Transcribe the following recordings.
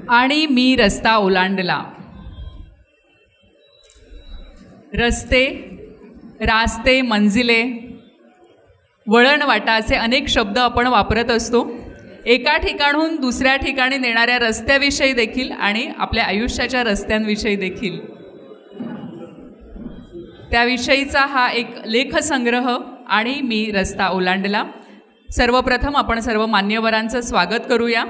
आणि मी रस्ता ओलांडला. रस्ते, रास्ते, मंजिले, वळणवाटा असे अनेक शब्द आपण वापरत असतो. एका ठिकाणहून दुसऱ्या ठिकाणी नेणाऱ्या रस्त्याविषयी देखील आणि आपल्या आयुष्याच्या रस्त्यांविषयी देखील त्याविषयीचा हा एक लेखसंग्रह आणि मी रस्ता ओलांडला. सर्वप्रथम आपण सर्व मान्यवरांचं स्वागत करूया.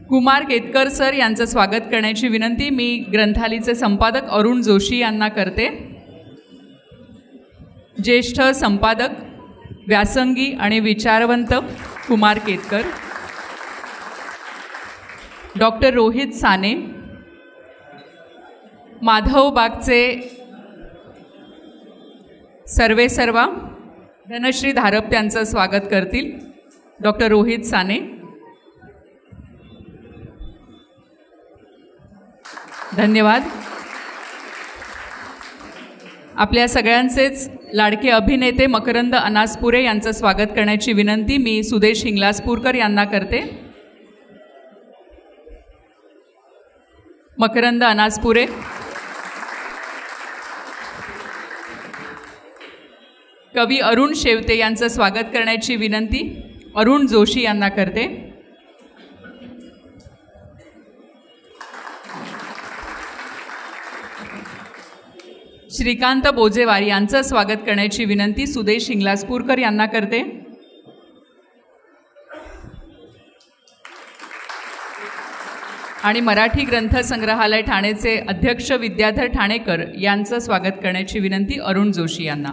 कुमार केतकर सर यांचं स्वागत करण्याची विनंती मी ग्रंथालीचे संपादक अरुण जोशी यांना करते. ज्येष्ठ संपादक, व्यासंगी आणि विचारवंत कुमार केतकर, डॉक्टर रोहित साने, माधव बागचे सर्वेसर्वा धनश्री धारप यांचं स्वागत करतील डॉक्टर रोहित साने. धन्यवाद. आपल्या सगळ्यांचेच लाडके अभिनेते मकरंद अनासपुरे यांचं स्वागत करण्याची विनंती मी सुदेश हिंगलासपूरकर यांना करते. मकरंद अनासपुरे. कवी अरुण शेवते यांचं स्वागत करण्याची विनंती अरुण जोशी यांना करते. श्रीकांत बोजेवार यांचं स्वागत करण्याची विनंती सुदेश हिंगलासपूरकर यांना करते. आणि मराठी ग्रंथसंग्रहालय ठाणेचे अध्यक्ष विद्याधर ठाणेकर यांचं स्वागत करण्याची विनंती अरुण जोशी यांना.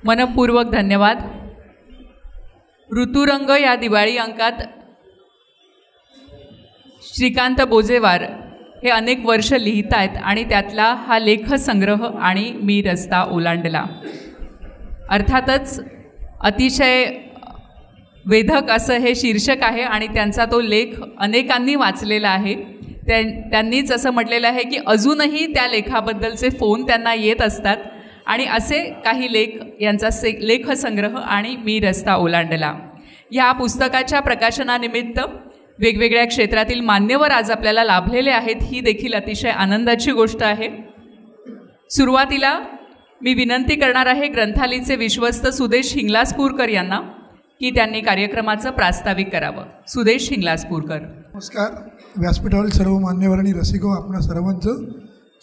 मनपूर्वक धन्यवाद. ऋतुरंग या दिवाळी अंकात श्रीकांत बोजेवार हे अनेक वर्ष लिहित आहेत आणि त्यातला हा लेखसंग्रह आणि मी रस्ता ओलांडला अर्थातच अतिशय वेधक असं हे शीर्षक आहे आणि त्यांचा तो लेख अनेकांनी वाचलेला आहे. त्यांनीच असं म्हटलेलं आहे की अजूनही त्या लेखाबद्दलचे फोन त्यांना येत असतात आणि असे काही लेख यांचा लेखसंग्रह आणि मी रस्ता ओलांडला. ह्या पुस्तकाच्या प्रकाशनानिमित्त वेगवेगळ्या क्षेत्रातील मान्यवर आज आपल्याला लाभलेले आहेत, ही देखील अतिशय आनंदाची गोष्ट आहे. सुरुवातीला मी विनंती करणार आहे ग्रंथालीचे विश्वस्त सुदेश हिंगलासपूरकर यांना की त्यांनी कार्यक्रमाचं प्रास्ताविक करावं. सुदेश हिंगलासपूरकर. नमस्कार. व्यासपीठावरील सर्व मान्यवर आणि रसिको, आपणा सर्वांचं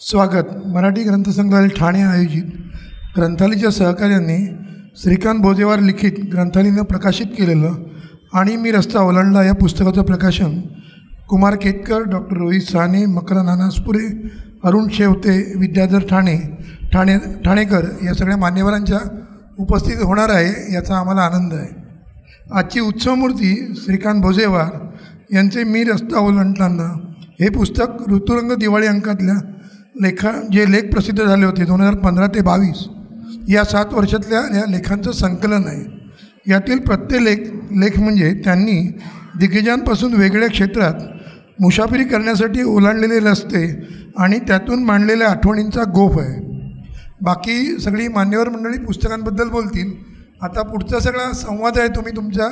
स्वागत. मराठी ग्रंथसंग्रहालय ठाणे आयोजित ग्रंथालीच्या सहकार्याने श्रीकांत बोजेवार लिखित ग्रंथालीनं प्रकाशित केलेलं आणि मी रस्ता ओलांडला या पुस्तकाचं प्रकाशन कुमार केतकर, डॉक्टर रोहित साने, मकरंद अनासपुरे, अरुण शेवते, विद्याधर ठाणेकर या सगळ्या मान्यवरांच्या उपस्थित होणार आहे याचा आम्हाला आनंद आहे. आजची उत्सवमूर्ती श्रीकांत बोजेवार यांचे मी रस्ता ओलांडताना हे पुस्तक ऋतुरंग दिवाळी अंकातल्या जे लेख प्रसिद्ध झाले होते 2015 ते 22 या 7 वर्षातल्या या लेखांचं संकलन आहे. यातील प्रत्येक लेख म्हणजे त्यांनी दिग्गजांपासून वेगळ्या क्षेत्रात मुसाफिरी करण्यासाठी ओलांडलेले रस्ते आणि त्यातून मांडलेल्या आठवणींचा गोफ आहे. बाकी सगळी मान्यवर मंडळी पुस्तकांबद्दल बोलतील. आता पुढचा सगळा संवाद आहे. तुम्ही तुमच्या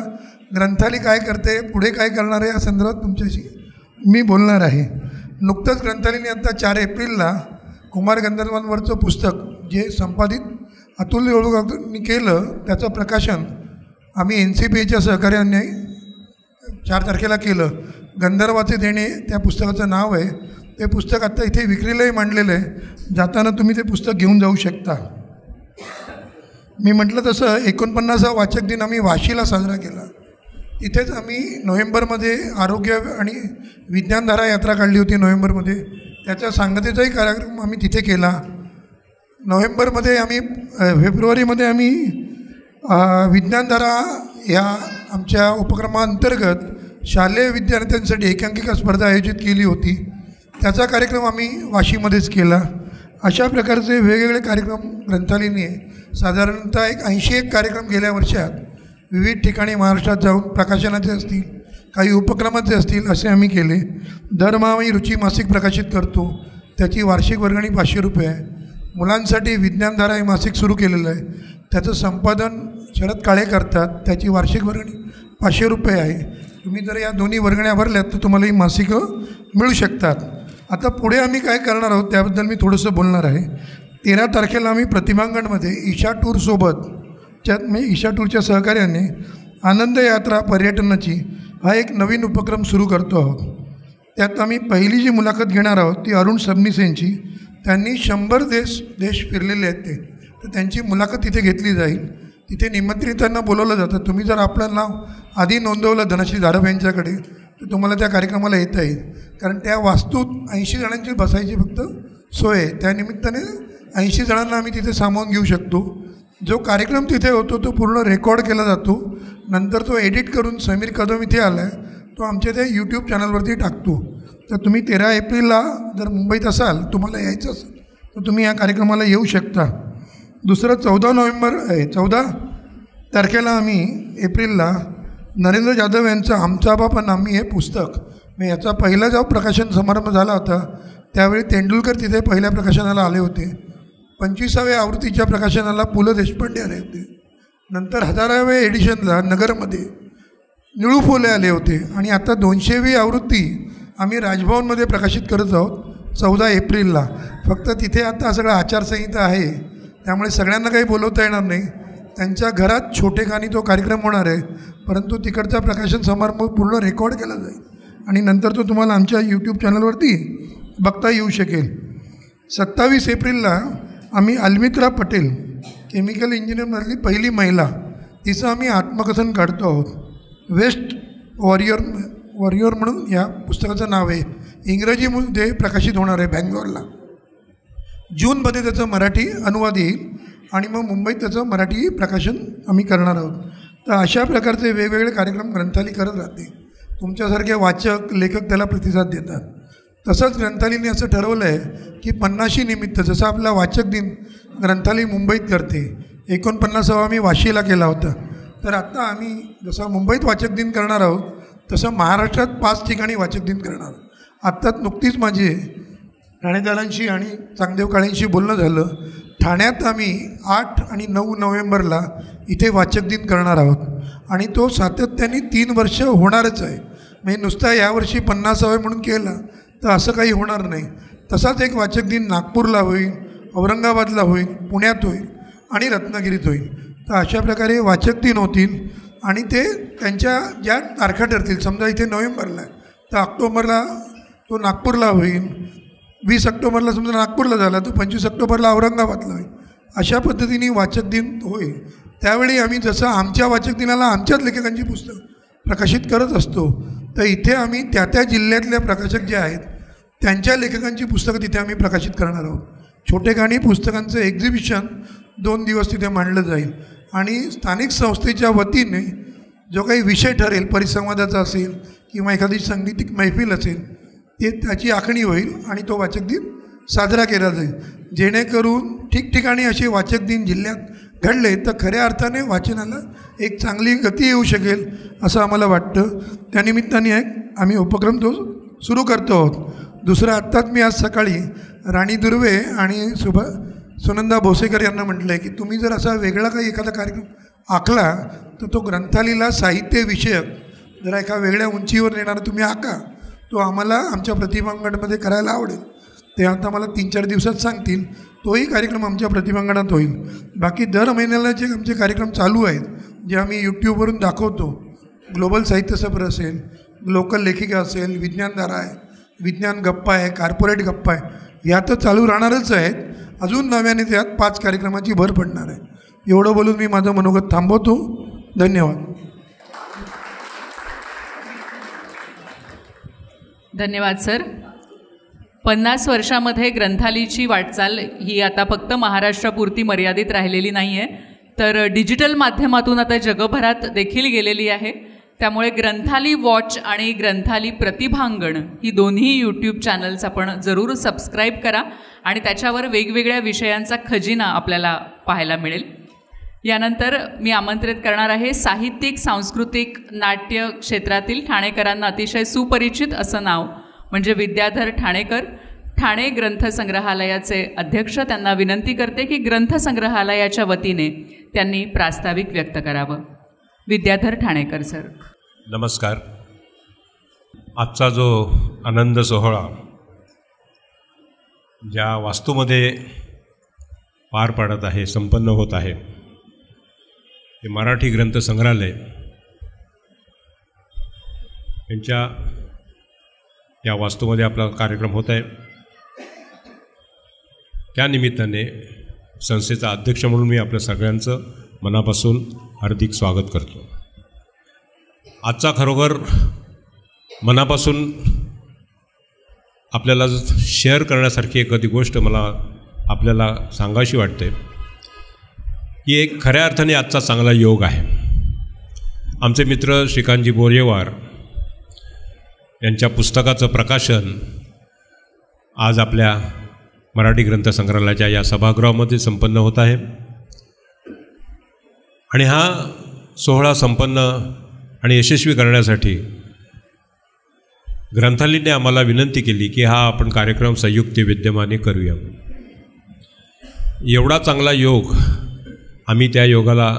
ग्रंथाली काय करते, पुढे काय करणार आहे या संदर्भात तुमच्याशी मी बोलणार आहे. नुकतंच ग्रंथालीने आता 4 एप्रिलला कुमार गंधर्वांवरचं पुस्तक जे संपादित अतुल येळूरकरांनी केलं त्याचं प्रकाशन आम्ही NCPAच्या सहकार्याने 4 तारखेला केलं. गंधर्वाचे देणे त्या पुस्तकाचं नाव आहे. ते पुस्तक आत्ता इथे विक्रीलाही मांडलेलं आहे. जाताना तुम्ही ते पुस्तक घेऊन जाऊ शकता. मी म्हटलं तसं 49वा वाचक दिन आम्ही वाशीला साजरा केला. इथेच आम्ही नोव्हेंबरमध्ये आरोग्य आणि विज्ञानधारा यात्रा काढली होती नोव्हेंबरमध्ये. त्याच्या सांगतेचाही कार्यक्रम आम्ही तिथे केला. नोव्हेंबरमध्ये आम्ही फेब्रुवारीमध्ये आम्ही विज्ञानधारा या आमच्या उपक्रमाअंतर्गत शालेय विद्यार्थ्यांसाठी एकांकिका स्पर्धा आयोजित केली होती. त्याचा कार्यक्रम आम्ही वाशीमध्येच केला. अशा प्रकारचे वेगवेगळे कार्यक्रम ग्रंथालयाने साधारणतः 81 कार्यक्रम गेल्या वर्षात विविध ठिकाणी महाराष्ट्रात जाऊन प्रकाशनाचे असतील, काही उपक्रमाचे असतील असे आम्ही केले. दरमहा आम्ही रुची मासिक प्रकाशित करतो. त्याची वार्षिक वर्गणी 500 रुपये आहे. मुलांसाठी विज्ञानधारा हे मासिक सुरू केलेलं आहे. त्याचं संपादन शरद काळे करतात. त्याची वार्षिक वर्गणी 500 रुपये आहे. तुम्ही जर या दोन्ही वर्गण्या भरल्यात तर तुम्हाला ही मासिकं मिळू शकतात. आता पुढे आम्ही काय करणार आहोत त्याबद्दल मी थोडंसं बोलणार आहे. 13 तारखेला आम्ही प्रतिभांगणमध्ये ईशा टूरसोबत ईशा टूरच्या सहकार्याने आनंद यात्रा पर्यटनाची हा एक नवीन उपक्रम सुरू करतो आहोत. त्यात आम्ही पहिली जी मुलाखत घेणार आहोत ती अरुण सबनीस यांची. त्यांनी 100 देश फिरलेले आहेत ते, तर त्यांची मुलाखत तिथे घेतली जाईल. तिथे निमंत्रितांना बोलवलं जातं. तुम्ही जर आपलं नाव आधी नोंदवलं धनश्री जाधव यांच्याकडे तर तुम्हाला त्या कार्यक्रमाला येता येईल. कारण त्या वास्तूत 80 जणांची बसायची फक्त सोय आहे. त्यानिमित्ताने 80 जणांना आम्ही तिथे सामावून घेऊ शकतो. जो कार्यक्रम तिथे होतो तो पूर्ण रेकॉर्ड केला जातो. नंतर तो एडिट करून समीर कदम इथे आला आहे, तो आमच्या त्या यूट्यूब चॅनलवरती टाकतो. तर तुम्ही 13 एप्रिलला जर मुंबईत असाल, तुम्हाला यायचं असेल तर तुम्ही या कार्यक्रमाला येऊ शकता. दुसरं 14 नोव्हेंबर आहे. 14 तारखेला आम्ही एप्रिलला नरेंद्र जाधव यांचं आमचा बाप आणि आम्ही हे पुस्तक, मी याचा पहिला जेव्हा प्रकाशन समारंभ झाला होता त्यावेळी तेंडुलकर तिथे पहिल्या प्रकाशनाला आले होते. 25व्या आवृत्तीच्या प्रकाशनाला पु ल देशपांडे आले होते. नंतर 1000व्या एडिशनला नगरमध्ये निळू फुले आले होते. आणि आता 200वी आवृत्ती आम्ही राजभवनमध्ये प्रकाशित करत आहोत 14 एप्रिलला. फक्त तिथे आता सगळं आचारसंहिता आहे त्यामुळे सगळ्यांना काही बोलवता येणार नाही. त्यांच्या घरात छोटेखानी तो कार्यक्रम होणार आहे, परंतु तिकडचा प्रकाशन समारंभ पूर्ण रेकॉर्ड केला जाईल आणि नंतर तो तुम्हाला आमच्या यूट्यूब चॅनलवरती बघता येऊ शकेल. 27 एप्रिलला आम्ही अलमित्रा पटेल, केमिकल इंजिनिअरमधली पहिली महिला, तिचं आम्ही आत्मकथन काढतो आहोत. वेस्ट वॉरियर म्हणून या पुस्तकाचं नाव आहे. इंग्रजीमध्ये प्रकाशित होणार आहे बँगलोरला. जूनमध्ये त्याचं मराठी अनुवाद येईल आणि मग मुंबईत त्याचं मराठी प्रकाशन आम्ही करणार आहोत. तर अशा प्रकारचे वेगवेगळे कार्यक्रम ग्रंथालय करत राहते. तुमच्यासारखे वाचक लेखक त्याला प्रतिसाद देतात. तसंच ग्रंथालयाने असं ठरवलं आहे की 50शी निमित्त, जसं आपला वाचक दिन ग्रंथालय मुंबईत करते, 49वा आम्ही वाशीला केला होता, तर आत्ता आम्ही जसं मुंबईत वाचक दिन करणार आहोत तसं महाराष्ट्रात 5 ठिकाणी वाचक दिन करणार आहोत. आत्ताच नुकतीच माझे ठाणेदारांशी आणि चांगदेव काळेंशी बोलणं झालं. ठाण्यात आम्ही 8 आणि 9 नोव्हेंबरला इथे वाचक दिन करणार आहोत आणि तो सातत्याने 3 वर्ष होणारच आहे. म्हणजे नुसता यावर्षी 50वे म्हणून केला तर असं काही होणार नाही. तसाच एक वाचक दिन नागपूरला होईल, औरंगाबादला होईल, पुण्यात होईल आणि रत्नागिरीत होईल. तर अशा प्रकारे वाचक दिन होतील आणि ते त्यांच्या ज्या तारखा ठरतील. समजा इथे नोव्हेंबरला आहे तर ऑक्टोबरला तो नागपूरला होईल, 20 ऑक्टोबरला समजा नागपूरला झाला तर 25 ऑक्टोबरला औरंगाबादला होईल. अशा पद्धतीने वाचक दिन होईल. त्यावेळी आम्ही जसं आमच्या वाचक दिनाला आमच्याच लेखकांची पुस्तकं प्रकाशित करत असतो, तर इथे आम्ही त्या जिल्ह्यातल्या प्रकाशक जे आहेत त्यांच्या लेखकांची पुस्तकं तिथे आम्ही प्रकाशित करणार आहोत. छोटेखानी पुस्तकांचं एक्झिबिशन 2 दिवस तिथे मांडलं जाईल आणि स्थानिक संस्थेच्या वतीने जो काही विषय ठरेल, परिसंवादाचा असेल किंवा एखादी संगीतिक मैफिल असेल, ते त्याची आखणी होईल आणि तो वाचक दिन साजरा केला जाईल. जेणेकरून ठिकठिकाणी असे वाचक दिन जिल्ह्यात घडले तर खऱ्या अर्थाने वाचनाला एक चांगली गती येऊ शकेल असं आम्हाला वाटतं. त्यानिमित्ताने आम्ही उपक्रम तो सुरू करतो आहोत. दुसरं, आत्ताच मी आज सकाळी राणी दुर्वे आणि सुनंदा भोसेकर यांना म्हटलं आहे की तुम्ही जर असा वेगळा काही एखादा कार्यक्रम आखला तर तो ग्रंथालयाला साहित्य विषयक जरा एका वेगळ्या उंचीवर नेणारा तुम्ही आका, तो आम्हाला आमच्या प्रतिभांगणमध्ये करायला आवडेल. ते आता मला 3-4 दिवसात सांगतील. तोही कार्यक्रम आमच्या प्रतिभांगणात होईल. बाकी दर महिन्याला जे आमचे कार्यक्रम चालू आहेत जे आम्ही यूट्यूबवरून दाखवतो, ग्लोबल साहित्य सफर असेल, लोकल लेखिका असेल, विज्ञानधारा आहे, विज्ञान गप्पा आहे, कॉर्पोरेट गप्पा आहे, ह्या तर चालू राहणारच आहेत. अजून नव्याने त्यात 5 कार्यक्रमाची भर पडणार आहे. एवढं बोलून मी माझं मनोगत थांबवतो. धन्यवाद. धन्यवाद सर. 50 वर्षामध्ये ग्रंथालयाची वाटचाल ही आता फक्त महाराष्ट्रापुरती मर्यादित राहिलेली नाही आहे, तर डिजिटल माध्यमातून आता जगभरात देखील गेलेली आहे. त्यामुळे ग्रंथालय वॉच आणि ग्रंथालय प्रतिभांगण ही दोन्ही यूट्यूब चॅनल्स आपण जरूर सबस्क्राईब करा आणि त्याच्यावर वेगवेगळ्या विषयांचा खजिना आपल्याला पाहायला मिळेल. यानंतर मी आमंत्रित करणार आहे साहित्यिक, सांस्कृतिक, नाट्य क्षेत्रातील ठाणेकरांना अतिशय सुपरिचित असं नाव म्हणजे विद्याधर ठाणेकर. ठाणे ग्रंथसंग्रहालयाचे अध्यक्ष त्यांना विनंती करते की ग्रंथसंग्रहालयाच्या वतीने त्यांनी प्रास्ताविक व्यक्त करावं. विद्याधर ठाणेकर सर. नमस्कार. आजचा जो आनंद सोहळा ज्या वास्तूमध्ये पार पाडत आहे, संपन्न होत आहे, हे मराठी ग्रंथसंग्रहालय यांच्या या वास्तूमध्ये आपला कार्यक्रम होत आहे. त्यानिमित्ताने संस्थेचा अध्यक्ष म्हणून मी आपल्या सगळ्यांचं मनापासून हार्दिक स्वागत करतो. आजचा खरोखर मनापासून आपल्याला शेअर करण्यासारखी एखादी गोष्ट मला आपल्याला सांगायची वाटते की एक खऱ्या अर्थाने आजचा चांगला योग आहे. आमचे मित्र श्रीकांतजी बोरेवार यांच्या पुस्तकाचं प्रकाशन आज आपल्या मराठी ग्रंथसंग्रहालयाच्या या सभागृहामध्ये संपन्न होत आहे. आणि हा सोहळा संपन्न आणि यशस्वी करण्यासाठी ग्रंथालयाने आम्हाला विनंती केली की हा आपण कार्यक्रम संयुक्त विद्यमाने करूया. एवढा चांगला योग आम्ही त्या योगाला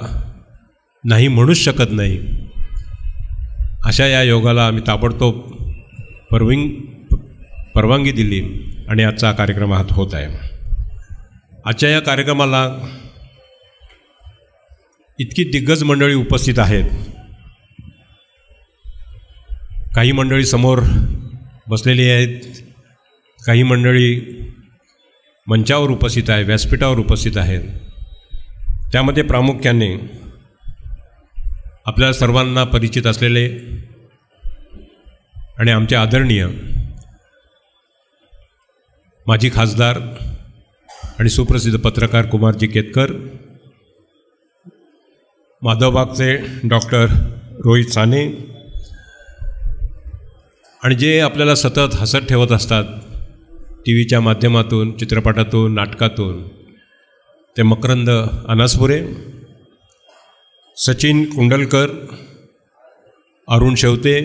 नाही म्हणूच शकत नाही. अशा या योगाला आम्ही ताबडतोब परवानगी दिली आणि आजचा कार्यक्रम हा होत आहे. आजच्या या कार्यक्रमाला इतकी दिग्गज मंडळी उपस्थित आहेत. काही मंडळी समोर बसलेली आहेत, काही मंडळी मंचावर उपस्थित आहे, व्यासपीठावर उपस्थित आहेत. त्यामध्ये प्रामुख्याने आपल्या सर्वांना परिचित असलेले आणि आमचे आदरणीय माजी खासदार आणि सुप्रसिद्ध पत्रकार कुमारजी केतकर, माधवबागचे डॉक्टर रोहित साने, आणि जे आपल्याला सतत हसत ठेवत असतात टी व्हीच्या माध्यमातून, चित्रपटातून, नाटकातून, ते मकरंद अनासपुरे, सचिन कुंडलकर, अरुण शेवते,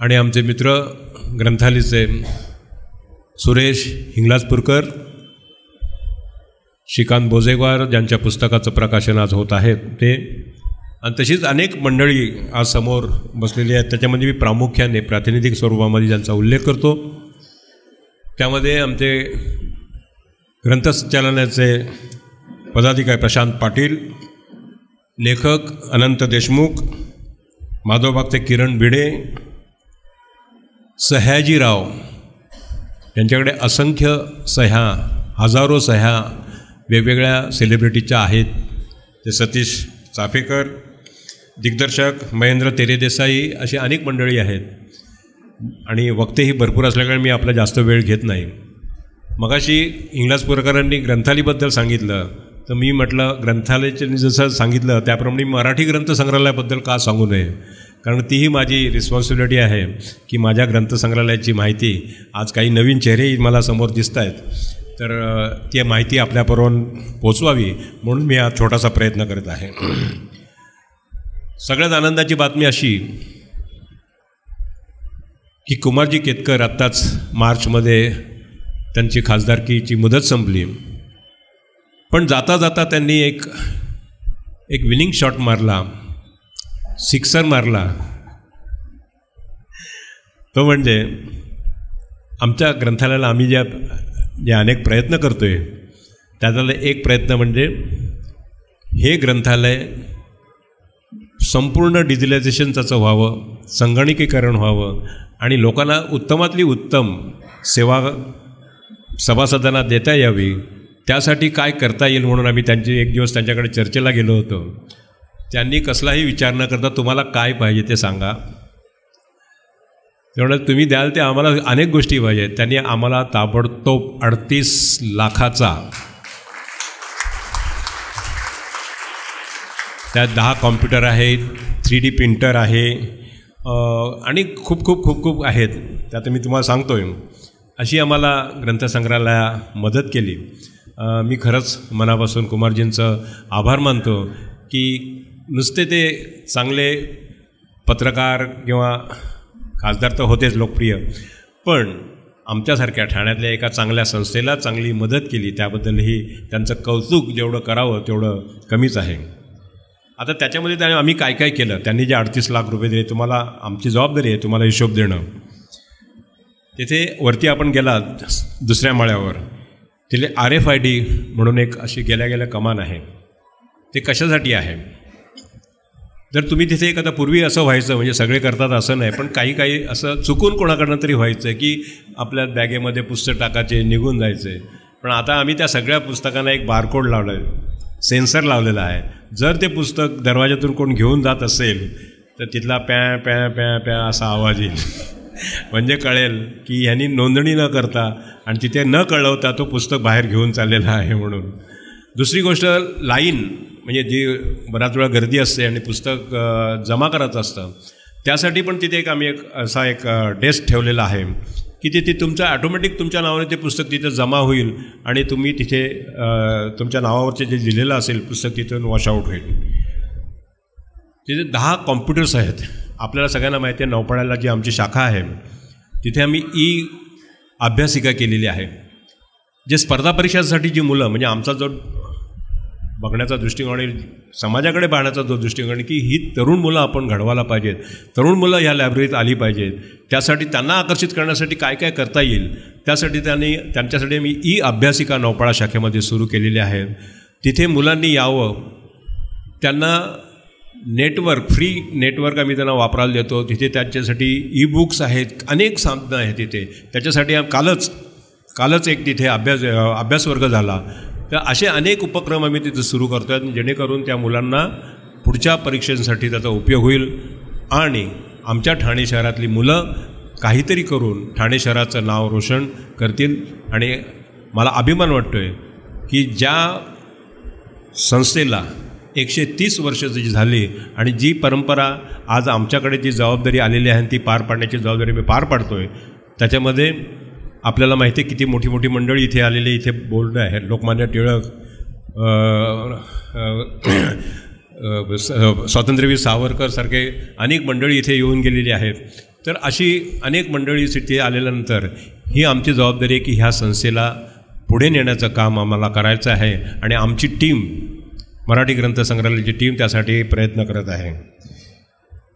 आणि आमचे मित्र ग्रंथालयाचे सुरेश हिंगलाजपूरकर, श्रीकांत बोजेवार ज्यांच्या पुस्तकाचं प्रकाशन आज होत आहे ते, आणि तशीच अनेक मंडळी आज समोर बसलेली आहेत. त्याच्यामध्ये मी प्रामुख्याने प्रातिनिधिक स्वरूपामध्ये ज्यांचा उल्लेख करतो त्यामध्ये आमचे ग्रंथसंचालनाचे पदाधिकारी प्रशांत पाटील, लेखक अनंत देशमुख, माधवबागचे किरण भिडे, सह्याजीराव, यांच्याकडे असंख्य सह्या, हजारो सह्या वेगवेगळ्या सेलिब्रिटीच्या आहेत. ते सतीश चाफेकर, दिग्दर्शक महेंद्र तेरेदेसाई, अशी अनेक मंडळी आहेत. आणि वक्तेही भरपूर असल्यामुळे मी आपला जास्त वेळ घेत नाही. मगाशी हिंगलाजपूरकरांनी ग्रंथालयाबद्दल सांगितलं तर मी म्हटलं ग्रंथालयाचे जसं सांगितलं त्याप्रमाणे मराठी ग्रंथसंग्रहालयाबद्दल का सांगू नये, कारण तीही माझी रिस्पॉन्सिबिलिटी आहे की माझ्या ग्रंथसंग्रहालयाची माहिती, आज काही नवीन चेहरेही मला समोर दिसत आहेत, तर ती माहिती आपल्यापर्यंत पोचवावी म्हणून मी हा छोटासा प्रयत्न करत आहे. सगळ्यात आनंदाची बातमी अशी की कुमारजी केतकर आत्ताच मार्चमध्ये त्यांची खासदारकीची मुदत संपली, पण जाता जाता त्यांनी एक विनिंग शॉट मारला, सिक्सर मारला. तो म्हणजे आमच्या ग्रंथालयाला आम्ही जे अनेक प्रयत्न करतो आहे त्यातला एक प्रयत्न म्हणजे हे ग्रंथालय संपूर्ण डिजिटलायझेशन त्याचं व्हावं, संगणकीकरण व्हावं आणि लोकांना उत्तमातली उत्तम सेवा सभासदांना देता यावी. त्यासाठी काय करता येईल म्हणून आम्ही एक दिवस त्यांच्याकडे चर्चेला गेलो होतो. त्यांनी कसलाही विचार न करता तुम्हाला काय पाहिजे ते सांगा, तेवढं तुम्ही द्याल ते आम्हाला अनेक गोष्टी पाहिजे. त्यांनी आम्हाला ताबडतोब 38 लाखाचा, त्यात 10 कॉम्प्युटर आहेत, 3D प्रिंटर आहे आणि खूप खूप खूप खूप आहेत. त्यात मी तुम्हाला सांगतो आहे अशी आम्हाला ग्रंथसंग्रहालया मदत केली. मी खरंच मनापासून कुमारजींचं आभार मानतो की नुसते ते चांगले पत्रकार किंवा खासदार तर होतेच लोकप्रिय, पण आमच्यासारख्या ठाण्यातल्या एका चांगल्या संस्थेला चांगली मदत केली, त्याबद्दलही त्यांचं कौतुक जेवढं करावं तेवढं कमीच आहे. आता त्याच्यामध्ये त्याने आम्ही काय काय केलं, त्यांनी जे 38 लाख रुपये दिले, तुम्हाला आमची जबाबदारी आहे तुम्हाला हिशोब देणं. तिथे वरती आपण गेला दुसऱ्या माळ्यावर, तिथे RFID म्हणून एक अशी गेल्या गेल्या कमान आहे. ते कशासाठी आहे, जर तुम्ही तिथे एखादा पूर्वी असं व्हायचं, म्हणजे सगळे करतात असं नाही, पण काही काही असं चुकून कोणाकडनं तरी व्हायचं की आपल्या बॅगेमध्ये पुस्तक टाकायचे, निघून जायचे. पण आता आम्ही त्या सगळ्या पुस्तकांना एक बारकोड लावला आहे, सेन्सर लावलेला आहे. जर ते पुस्तक दरवाजातून कोण घेऊन जात असेल तर तिथला प्या प्या प्या प्या असा आवाज येईल, म्हणजे कळेल की ह्यांनी नोंदणी न करता आणि तिथे न कळवता तो पुस्तक बाहेर घेऊन चाललेला आहे म्हणून. दुसरी गोष्ट, लाईन, म्हणजे जी बराच वेळा गर्दी असते आणि पुस्तक जमा करायचं असतं, त्यासाठी पण तिथे आम्ही असा एक डेस्क ठेवलेला आहे की तिथे तुमचं ॲटोमॅटिक तुमच्या नावाने ते पुस्तक तिथे जमा होईल आणि तुम्ही तिथे तुमच्या नावावरचे जे लिहिलेलं असेल पुस्तक तिथून वॉशआउट होईल. तिथे 10 कॉम्प्युटर्स आहेत. आपल्याला सगळ्यांना माहिती आहे नौपाड्याला जी आमची शाखा आहे तिथे आम्ही अभ्यासिका केलेली आहे. जे स्पर्धा परीक्षांसाठी जी मुलं, म्हणजे आमचा जो बघण्याचा दृष्टिकोन आणि समाजाकडे पाहण्याचा जो दृष्टिकोन की ही तरुण मुलं आपण घडवायला पाहिजेत, तरुण मुलं ह्या लायब्ररीत आली पाहिजेत, त्यासाठी त्यांना आकर्षित करण्यासाठी काय काय करता येईल त्यासाठी त्यांच्यासाठी मी अभ्यासिका नौपाडा शाखेमध्ये सुरू केलेली आहे. तिथे मुलांनी यावं, त्यांना नेटवर्क, फ्री नेटवर्क आम्ही त्यांना वापरायला देतो. तिथे त्यांच्यासाठी बुक्स आहेत, अनेक साधनं आहेत तिथे. त्याच्यासाठी कालच एक तिथे अभ्यासवर्ग झाला. तर असे अनेक उपक्रम आम्ही तिथे सुरू करतो आहेत जेणेकरून त्या मुलांना पुढच्या परीक्षेसाठी त्याचा उपयोग होईल आणि आमच्या ठाणे शहरातली मुलं काहीतरी करून ठाणे शहराचं नाव रोशन करतील. आणि मला अभिमान वाटतो आहे की ज्या संस्थेला 130 वर्ष जी झाली आणि जी परंपरा आज आमच्याकडे जी जबाबदारी आलेली आहे ती पार पाडण्याची जबाबदारी मी पार पाडतो आहे. त्याच्यामध्ये आपल्याला माहिती आहे किती मोठी मोठी मंडळी इथे आलेली, इथे बोर्ड आहे, लोकमान्य टिळक, स्वातंत्र्यवीर सावरकर सारखे अनेक मंडळी इथे येऊन गेलेली आहेत. तर अशी अनेक मंडळी इथे आल्यानंतर ही आमची जबाबदारी आहे की ह्या संस्थेला पुढे नेण्याचं काम आम्हाला करायचं आहे आणि आमची टीम, मराठी ग्रंथसंग्रहालयाची टीम त्यासाठी प्रयत्न करत आहे.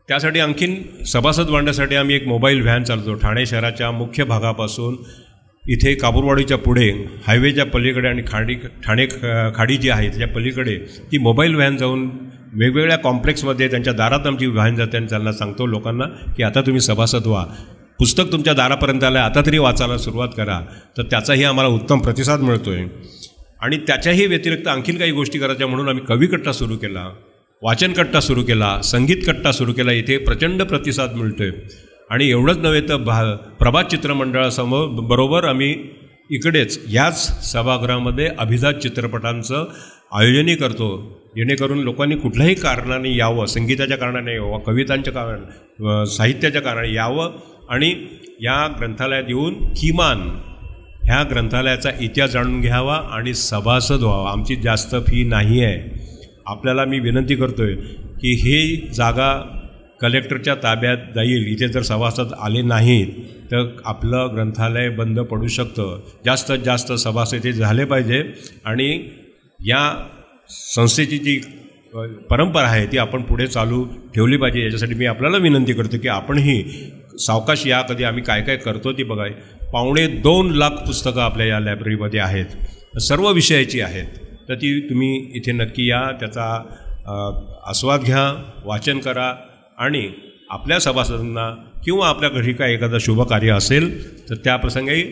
त्यासाठी आणखीन सभासद वाढण्यासाठी आम्ही एक मोबाईल व्हॅन चालवतो. ठाणे शहराच्या मुख्य भागापासून इथे कापूरवाडीच्या पुढे हायवेच्या पलीकडे आणि ठाणे खाडी जी आहे त्याच्या पलीकडे ती मोबाईल व्हॅन जाऊन वेगवेगळ्या कॉम्प्लेक्समध्ये त्यांच्या दारात आमची व्हॅन जाते आणि त्यांना सांगतो लोकांना की आता तुम्ही सभासद व्हा, पुस्तक तुमच्या दारापर्यंत आलं, आता तरी वाचायला सुरुवात करा. तर त्याचाही आम्हाला उत्तम प्रतिसाद मिळतो आहे. आणि त्याच्याही व्यतिरिक्त आणखीन काही गोष्टी करायच्या म्हणून आम्ही कविकट्टा सुरू केला, वाचन कट्टा सुरू केला, संगीत कट्टा सुरू केला. इथे प्रचंड प्रतिसाद मिळतो आहे. आणि एवढंच नव्हे तर प्रभात चित्रमंडळासमोर बरोबर आम्ही इकडेच याच सभागृहामध्ये अभिजात चित्रपटांचं आयोजनही करतो जेणेकरून लोकांनी कुठल्याही कारणाने यावं, संगीताच्या कारणाने यावं, कवितांच्या कारण, साहित्याच्या कारणाने यावं आणि या ग्रंथालयात येऊन किमान ह्या ग्रंथालयाचा इतिहास जाणून घ्यावा आणि सभासद व्हावा. आमची जास्त फी नाही आहे. आपल्याला मी विनंती करतो आहे की ही जागा कलेक्टरच्या ताब्यात जाईल. इथे जर सभासद आले नाहीत तर आपलं ग्रंथालय बंद पडू शकतं. जास्तीत जास्त सभासद इथे झाले पाहिजे आणि या संस्थेची जी परंपरा आहे ती आपण पुढे चालू ठेवली पाहिजे. याच्यासाठी मी आपल्याला विनंती करतो की आपणही सावकाश या, कधी आम्ही काय काय करतो ती बघाय. 2.25 लाख पुस्तकं आपल्या या लायब्ररीमध्ये आहेत, सर्व विषयाची आहेत. तर ती तुम्ही इथे नक्की या, त्याचा आस्वाद घ्या, वाचन करा आणि आपल्या सभासदांना किंवा आपल्या घरी काय एखादं शुभ कार्य असेल तर त्या प्रसंगी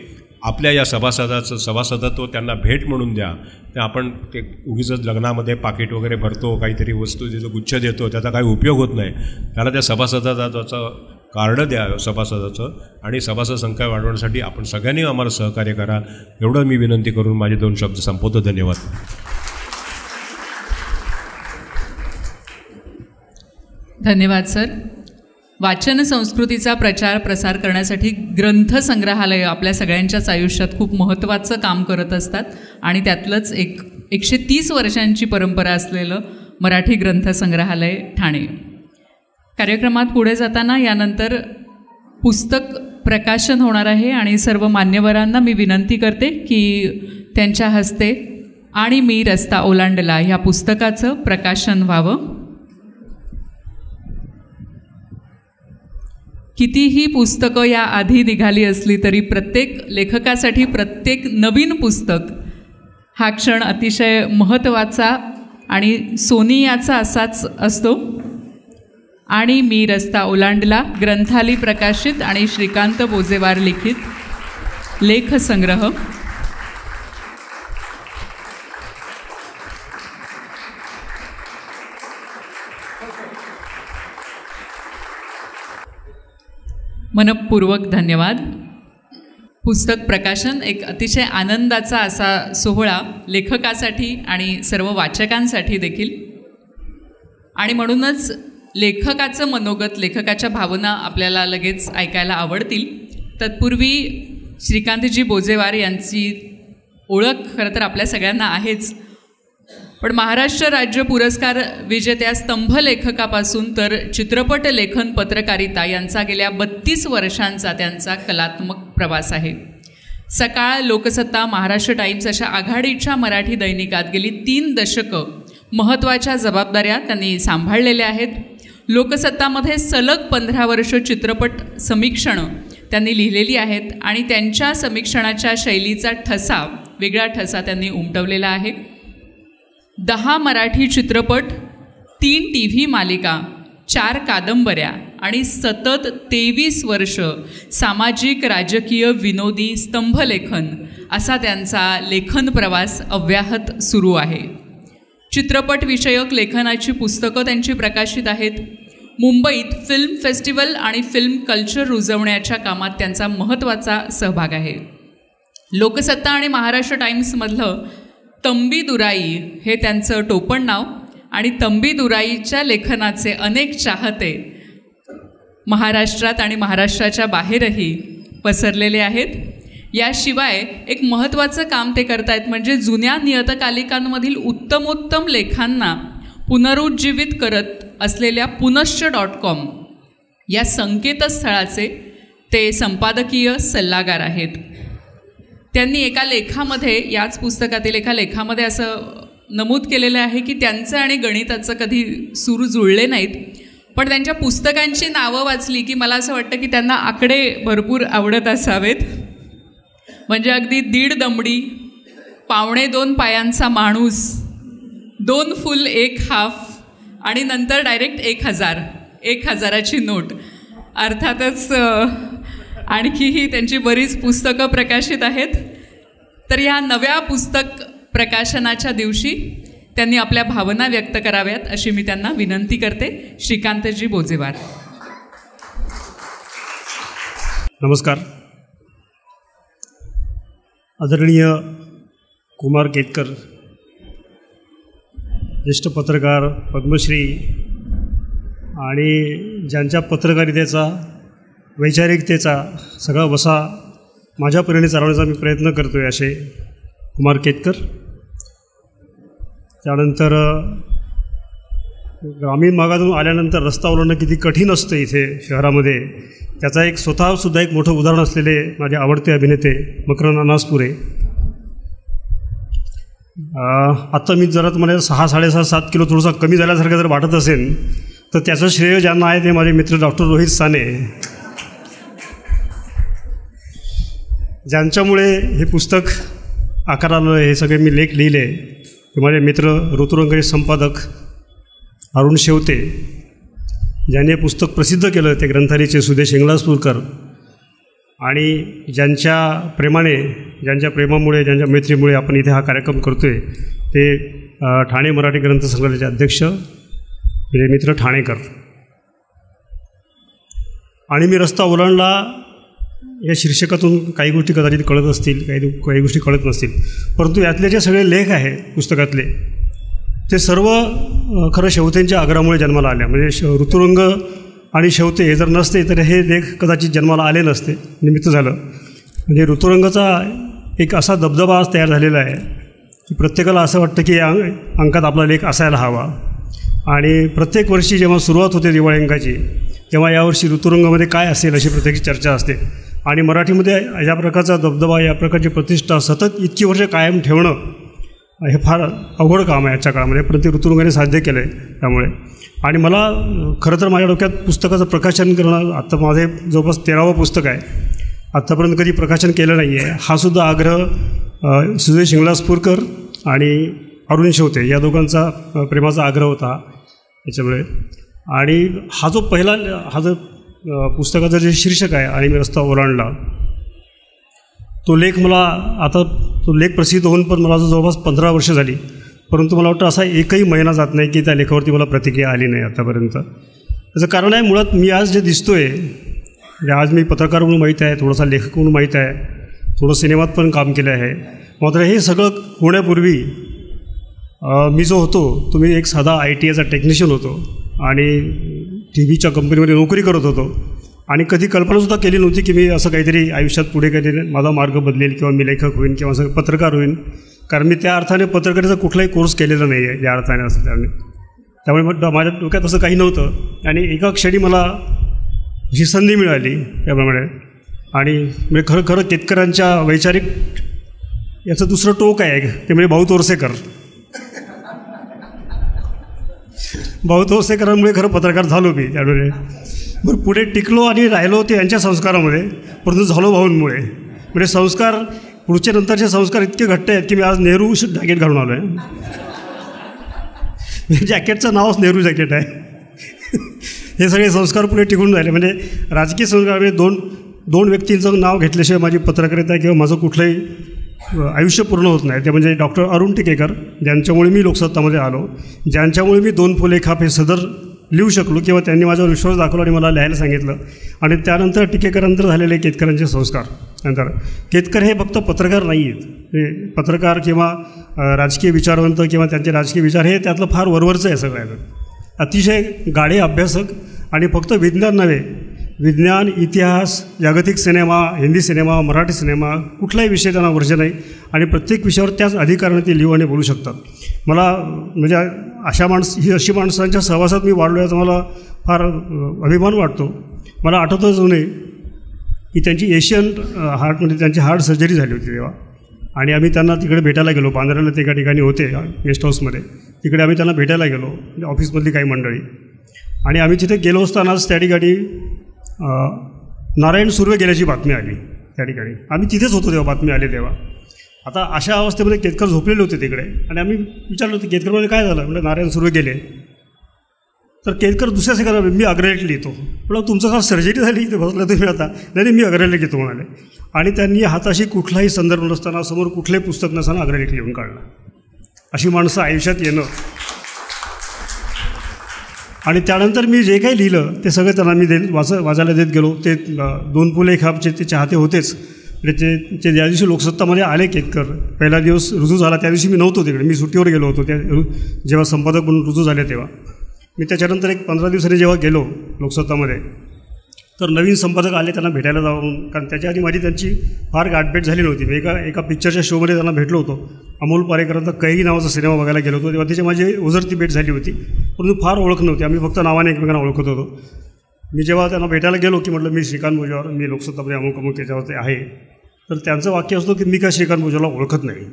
आपल्या या सभासदत्व त्यांना भेट म्हणून द्या. तर आपण ते उगीच लग्नामध्ये पाकिट वगैरे भरतो, काहीतरी वस्तू देतो, गुच्छ देतो, त्याचा काही उपयोग होत नाही. त्याला त्या सभासदाचं कार्ड द्या सभासदाचं आणि सभासद संख्या वाढवण्यासाठी आपण सगळ्यांनी आम्हाला सहकार्य करा. एवढं मी विनंती करून माझे 2 शब्द संपवतो. धन्यवाद. धन्यवाद सर. वाचन संस्कृतीचा प्रचार प्रसार करण्यासाठी ग्रंथसंग्रहालय आपल्या सगळ्यांच्याच आयुष्यात खूप महत्त्वाचं काम करत असतात आणि त्यातलंच 130 वर्षांची परंपरा असलेलं मराठी ग्रंथसंग्रहालय ठाणे. कार्यक्रमात पुढे जाताना यानंतर पुस्तक प्रकाशन होणार आहे आणि सर्व मान्यवरांना मी विनंती करते की त्यांच्या हस्ते आणि मी रस्ता ओलांडला ह्या पुस्तकाचं प्रकाशन व्हावं. कितीही पुस्तकं या आधी निघाली असली तरी प्रत्येक लेखकासाठी प्रत्येक नवीन पुस्तक हा क्षण अतिशय महत्त्वाचा आणि सोनियाचा असाच असतो. आणि मी रस्ता ओलांडला ग्रंथाली प्रकाशित आणि श्रीकांत बोजेवार लिखित लेखसंग्रह. मनपूर्वक धन्यवाद. पुस्तक प्रकाशन एक अतिशय आनंदाचा असा सोहळा लेखकासाठी आणि सर्व वाचकांसाठी देखील. आणि म्हणूनच लेखकाचं मनोगत, लेखकाच्या भावना आपल्याला लगेच ऐकायला आवडतील. तत्पूर्वी श्रीकांतजी बोजेवार यांची ओळख खरं तर आपल्या सगळ्यांना आहेच, पण महाराष्ट्र राज्य पुरस्कार विजेत्या स्तंभ लेखकापासून तर चित्रपट लेखन पत्रकारिता यांचा गेल्या 32 वर्षांचा त्यांचा कलात्मक प्रवास आहे. सकाळ, लोकसत्ता, महाराष्ट्र टाइम्स अशा आघाडीच्या मराठी दैनिकात गेली 3 दशकं महत्त्वाच्या जबाबदाऱ्या त्यांनी सांभाळलेल्या आहेत. लोकसत्तामध्ये सलग 15 वर्ष चित्रपट समीक्षणं त्यांनी लिहिलेली आहेत आणि त्यांच्या समीक्षणाच्या शैलीचा ठसा, वेगळा ठसा त्यांनी उमटवलेला आहे. 10 मराठी चित्रपट, 3 TV मालिका, 4 कादंबऱ्या आणि सतत 23 वर्ष सामाजिक, राजकीय, विनोदी स्तंभलेखन असा त्यांचा लेखन प्रवास अव्याहत सुरू आहे. चित्रपटविषयक लेखनाची पुस्तकं त्यांची प्रकाशित आहेत. मुंबईत फिल्म फेस्टिवल आणि फिल्म कल्चर रुजवण्याच्या कामात त्यांचा महत्त्वाचा सहभाग आहे. लोकसत्ता आणि महाराष्ट्र टाइम्समधलं तंबी दुराई हे त्यांचं टोपण नाव आणि तंबी दुराईच्या लेखनाचे अनेक चाहते महाराष्ट्रात आणि महाराष्ट्राच्या बाहेरही पसरलेले आहेत. याशिवाय एक महत्त्वाचं काम ते करतायत, म्हणजे जुन्या नियतकालिकांमधील उत्तमोत्तम लेखांना पुनरुज्जीवित करत असलेल्या पुनश्च.com या संकेतस्थळाचे ते संपादकीय सल्लागार आहेत. त्यांनी एका लेखामध्ये, याच पुस्तकातील एका लेखामध्ये असं नमूद केलेलं आहे की त्यांचं आणि गणिताचं कधी सूर जुळले नाहीत, पण त्यांच्या पुस्तकांची नावं वाचली की मला असं वाटतं की त्यांना आकडे भरपूर आवडत असावेत. म्हणजे अगदी 1.5 दमडी, 2.25 पायांचा माणूस, 2 फुल 1 हाफ आणि नंतर डायरेक्ट 1000, 1000ची नोट. अर्थातच आणखीही त्यांची बरीच पुस्तकं प्रकाशित आहेत. तर ह्या नव्या पुस्तक प्रकाशनाच्या दिवशी त्यांनी आपल्या भावना व्यक्त कराव्यात अशी मी त्यांना विनंती करते. श्रीकांतजी बोजेवार. नमस्कार. आदरणीय कुमार केतकर, ज्येष्ठ पत्रकार, पद्मश्री आणि ज्यांच्या पत्रकारितेचा, वैचारिकतेचा सगळा वसा माझ्या परीने चालवण्याचा मी प्रयत्न करतो आहे असे कुमार केतकर. त्यानंतर ग्रामीण भागातून आल्यानंतर रस्ता ओलांडणं किती कठीण असतं इथे शहरामध्ये, त्याचा एक स्वतःसुद्धा एक मोठं उदाहरण असलेले माझे आवडते अभिनेते मकरंद अनासपुरे. आत्ता मी जरा तुम्हाला 6-7.5 किलो थोडासा कमी झाल्यासारखं जर वाटत असेल तर त्याचं श्रेय ज्यांना आहे ते माझे मित्र डॉक्टर रोहित साने, ज्यांच्यामुळे हे पुस्तक आकाराला हे सगळे मी लेख लिहिले. ते माझे मित्र ऋतुरंगचे संपादक अरुण शेवते, ज्यांनी हे पुस्तक प्रसिद्ध केलं, ते ग्रंथालयाचे सुदेश इंगलासपूरकर, आणि ज्यांच्या प्रेमाने, ज्यांच्या प्रेमामुळे, ज्यांच्या मैत्रीमुळे आपण इथे हा कार्यक्रम करतो आहे ते ठाणे मराठी ग्रंथसंग्रहालयाचे अध्यक्ष माझे मित्र ठाणेकर. आणि मी रस्ता ओलांडला या शीर्षकातून काही गोष्टी कदाचित कळत असतील, काही गोष्टी कळत नसतील, परंतु यातले जे सगळे लेख आहे पुस्तकातले ते सर्व खरं शेवतेंच्या आग्रहामुळे जन्माला आल्या. म्हणजे ऋतुरंग आणि शेवते हे जर नसते तर हे लेख कदाचित जन्माला आले नसते, निमित्त झालं. म्हणजे ऋतुरंगाचा एक असा दबदबा आज तयार झालेला आहे की प्रत्येकाला असं वाटतं की या अंकात आपला लेख असायला हवा. आणि प्रत्येक वर्षी जेव्हा सुरुवात होते दिवाळी अंकाची तेव्हा यावर्षी ऋतुरंगामध्ये काय असेल अशी प्रत्येक चर्चा असते. आणि मराठीमध्ये या प्रकारचा दबदबा, या प्रकारची प्रतिष्ठा सतत इतकी वर्ष कायम ठेवणं हे फार अवघड काम आहे आजच्या काळामध्ये, पण ते ऋतुंगाने साध्य केलं आहे त्यामुळे. आणि मला खरं तर माझ्या डोक्यात पुस्तकाचं प्रकाशन करणं, आत्ता माझे जवळपास 13वं पुस्तक आहे, आत्तापर्यंत कधी प्रकाशन केलं नाही आहे. हा सुद्धा आग्रह सुजय शिंगलाजपूरकर आणि अरुण शेवते या दोघांचा प्रेमाचा आग्रह होता याच्यामुळे. आणि हा जो पुस्तकाचं जे शीर्षक आहे आणि मी रस्ता ओलांडला, तो लेख मला आता तो लेख प्रसिद्ध होऊन पण मला जवळपास 15 वर्ष झाली, परंतु मला वाटतं असा एकही महिना जात नाही की त्या लेखावरती मला प्रतिक्रिया आली नाही आतापर्यंत. त्याचं कारण आहे मुळात मी आज जे दिसतो आहे, म्हणजे आज मी पत्रकार म्हणून माहीत आहे, थोडासा लेखक म्हणून माहीत आहे, थोडं सिनेमात पण काम केलं आहे. मात्र हे सगळं होण्यापूर्वी मी जो होतो तो मी एक साधा ITIचा टेक्निशियन होतो आणि TV कंपनीमध्ये नोकरी करत होतो. आणि कधी कल्पनासुद्धा केली नव्हती की मी असं काहीतरी आयुष्यात पुढे काहीतरी माझा मार्ग बदलेल किंवा मी लेखक होईन किंवा असं पत्रकार होईन, कारण मी त्या अर्थाने पत्रकारितेचा कुठलाही कोर्स केलेला नाही आहे या अर्थाने असं. त्यामुळे मग माझ्या डोक्यात असं काही नव्हतं. आणि एका क्षणी मला अशी संधी मिळाली त्याप्रमाणे. आणि म्हणजे खरं केतकरांच्या वैचारिक याचं दुसरं टोक आहे ते म्हणजे भाऊ तोरसेकर. भाऊ तोरसेकरांमुळे खरं पत्रकार झालो मी त्यामुळे. बरं पुढे टिकलो आणि राहिलो ते यांच्या संस्कारामध्ये, परंतु झालो भाऊंमुळे. म्हणजे संस्कार पुढचे नंतरचे संस्कार इतके घट्ट आहेत की मी आज नेहरू जॅकेट घालून आलो आहे. जॅकेटचं नावच नेहरू जॅकेट आहे. हे सगळे संस्कार पुढे टिकून राहिले. म्हणजे राजकीय संस्कार म्हणजे दोन व्यक्तींचं नाव घेतल्याशिवाय माझी पत्रकारिता किंवा माझं कुठलंही आयुष्य पूर्ण होत नाही. ते म्हणजे डॉक्टर अरुण टिकेकर, ज्यांच्यामुळे मी लोकसत्तामध्ये आलो, ज्यांच्यामुळे मी 2 फुले खाप हे सदर लिहू शकलो किंवा त्यांनी माझ्यावर विश्वास दाखवला आणि मला लिहायला सांगितलं. आणि त्यानंतर टिकेकरांनंतर झालेले केतकरांचे संस्कार. नंतर केतकर हे फक्त पत्रकार नाही आहेत, पत्रकार किंवा राजकीय विचारवंत किंवा त्यांचे राजकीय विचार हे त्यातलं फार वरवरचं आहे सगळ्याचं. अतिशय गाढे अभ्यासक आणि फक्त विज्ञान नव्हे, विज्ञान, इतिहास, जागतिक cinema, Hindi cinema, Marathi cinema, कुठलाही विषय त्यांना वर्ज नाही आणि प्रत्येक विषयावर त्याच अधिकाराने ते लिहू आणि बोलू शकतात. मला म्हणजे अशी माणसांच्या सहवासात मी वाढलो याचा मला फार अभिमान वाटतो. मला आठवतं जुने की त्यांची एशियन हार्टमध्ये त्यांची हार्ट सर्जरी झाली होती तेव्हा, आणि आम्ही त्यांना तिकडे भेटायला गेलो. बांद्राला ते एका ठिकाणी होते गेस्ट हाऊसमध्ये, तिकडे आम्ही त्यांना भेटायला गेलो, ऑफिसमधली काही मंडळी. आणि आम्ही तिथे गेलो असतानाच त्या ठिकाणी नारायण सुर्वे गेल्याची बातमी आली त्या ठिकाणी. आम्ही तिथेच होतो तेव्हा बातमी आली तेव्हा. आता अशा अवस्थेमध्ये केतकर झोपलेले होते तिकडे आणि आम्ही विचारलं होतं केतकरमध्ये काय झालं, म्हणजे नारायण सुर्वे गेले. तर केतकर दुसऱ्या सेकंदाला मी अग्रलेख लिहितो. म्हटलं तुमचं का सर्जरी झाली इथे बसलं तुम्ही आता? नाही मी अग्रलेख लिहितो म्हणाले. आणि त्यांनी हाताशी कुठलाही संदर्भ नसताना, समोर कुठलंही पुस्तक नसताना अग्रलेख लिहून काढला. अशी माणसं आयुष्यात येणं. आणि त्यानंतर मी जे काही लिहिलं ते सगळं त्यांना मी वाचायला देत गेलो. ते 2 फुले खापचे ते चाहते होतेच. म्हणजे ते ज्या दिवशी लोकसत्तामध्ये आले केतकर, पहिला दिवस रुजू झाला त्या दिवशी मी नव्हतो तिकडे, मी सुट्टीवर गेलो होतो त्या जेव्हा संपादक म्हणून रुजू झाले तेव्हा. मी त्याच्यानंतर एक 15 दिवसांनी जेव्हा गेलो लोकसत्तामध्ये, तर नवीन संपादक आले त्यांना भेटायला जाऊन, कारण त्याच्या आधी माझी त्यांची फार गाठभेट झाली नव्हती. मी एका पिक्चरच्या शोमध्ये त्यांना भेटलो होतो. अमोल पारेकरांचा कैरी नावाचा सिनेमा बघायला गेलो होतो, तेव्हा त्याची माझी ओझरती भेट झाली होती, परंतु फार ओळख नव्हती. आम्ही फक्त नावाने एकमेकांना ओळखत होतो. मी जेव्हा त्यांना भेटायला गेलो की म्हटलं मी श्रीकांत भोजावर, मी लोकसत्तामध्ये अमुक त्याच्यावरती आहे, तर त्यांचं वाक्य असतं की मी काय श्रीकांत भोजाला ओळखत नाही.